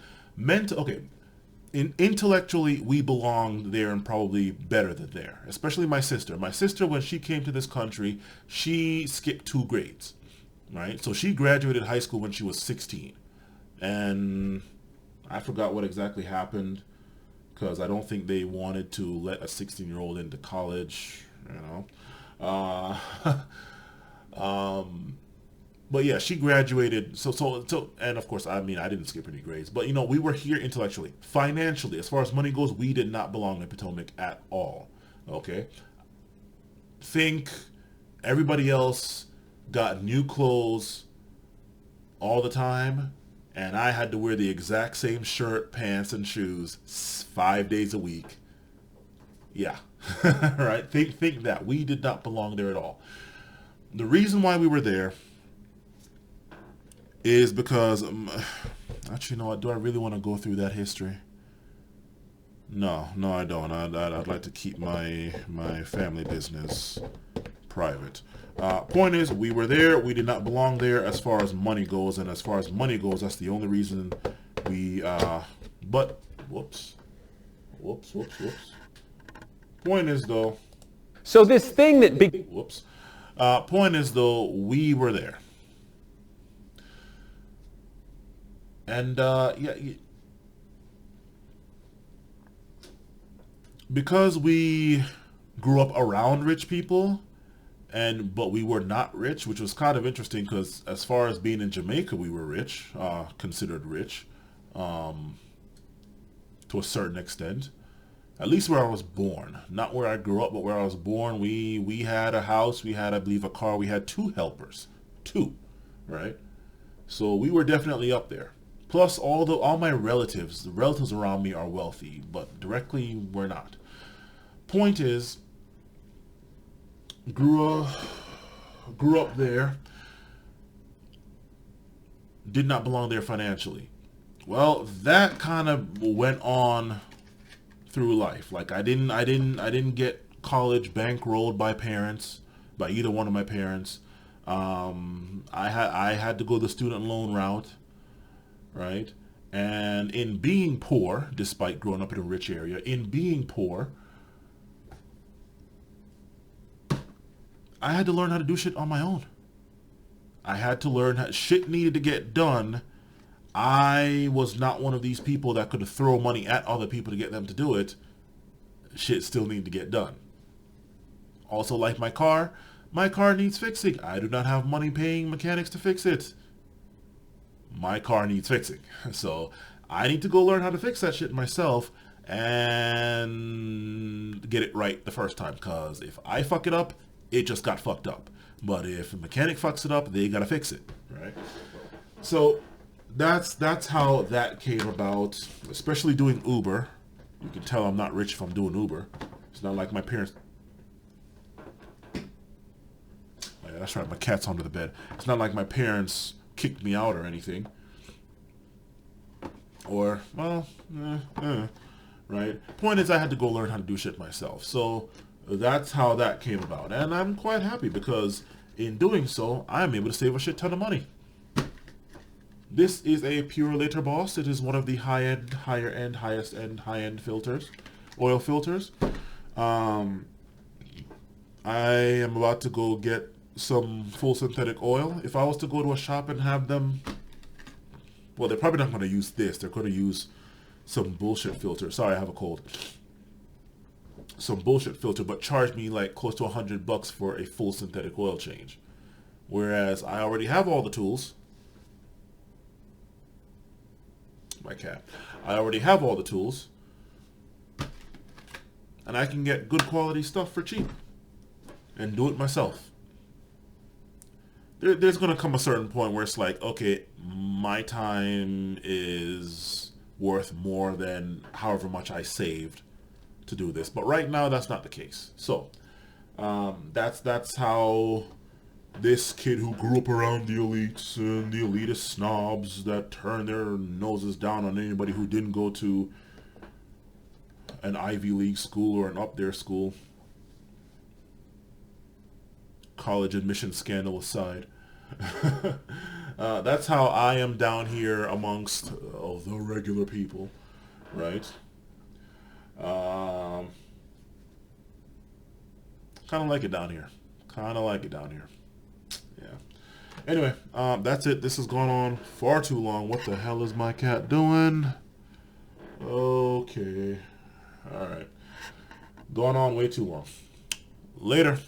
intellectually, we belonged there and probably better than there, especially my sister. My sister, when she came to this country, she skipped 2 grades, right? So she graduated high school when she was 16. And I forgot what exactly happened because I don't think they wanted to let a 16-year-old into college, But yeah, she graduated. So, and of course, I didn't skip any grades. But we were here intellectually, financially. As far as money goes, we did not belong in Potomac at all. Okay, think everybody else got new clothes all the time, and I had to wear the exact same shirt, pants, and shoes 5 days a week. Yeah, right. Think that we did not belong there at all. The reason why we were there is because, actually, you know what? Do I really want to go through that history? No, I don't. I'd like to keep my family business private. Point is, we were there. We did not belong there as far as money goes, and as far as money goes, that's the only reason we. But whoops. Point is, though. So this thing that Whoops. Point is, though, we were there. And, because we grew up around rich people, but we were not rich, which was kind of interesting because as far as being in Jamaica, we were rich, considered rich, to a certain extent. At least where I was born, not where I grew up, but where I was born. We had a house, we had, I believe, a car. We had 2 helpers, 2, right? So we were definitely up there. Plus, all my relatives, the relatives around me are wealthy, but directly we're not. Point is, grew up there, did not belong there financially. Well, that kind of went on through life. Like I didn't get college bankrolled by either one of my parents. I had to go the student loan route, right? And in being poor, despite growing up in a rich area, in being poor, I had to learn how to do shit on my own. I had to learn how shit needed to get done. I was not one of these people that could throw money at other people to get them to do it. Shit still needed to get done. Also, like my car needs fixing. I do not have money paying mechanics to fix it. My car needs fixing. So I need to go learn how to fix that shit myself and get it right the first time. Because if I fuck it up, it just got fucked up. But if a mechanic fucks it up, they gotta fix it, right? So that's how that came about, especially doing Uber. You can tell I'm not rich if I'm doing Uber. It's not like my parents... Oh yeah, that's right, my cat's under the bed. It's not like my parents kicked me out or anything. Or, well, right? Point is, I had to go learn how to do shit myself. So that's how that came about. And I'm quite happy because in doing so, I'm able to save a shit ton of money. This is a Purolator Boss. It is one of the high-end, higher-end, highest-end, high-end filters, oil filters. I am about to go get some full synthetic oil. If I was to go to a shop and have them, well, they're probably not going to use this. They're going to use some bullshit filter. Sorry, I have a cold. Some bullshit filter, but charge me like close to $100 for a full synthetic oil change. Whereas I already have all the tools. My cat. I already have all the tools. And I can get good quality stuff for cheap. And do it myself. There's going to come a certain point where it's like, okay, my time is worth more than however much I saved to do this. But right now, that's not the case. So, that's how this kid who grew up around the elites and the elitist snobs that turn their noses down on anybody who didn't go to an Ivy League school or an up there school. College admission scandal aside. That's how I am down here amongst the regular people, right? Kind of like it down here. Yeah. Anyway, that's it. This has gone on far too long. What the hell is my cat doing? Okay. All right. Going on way too long. Later.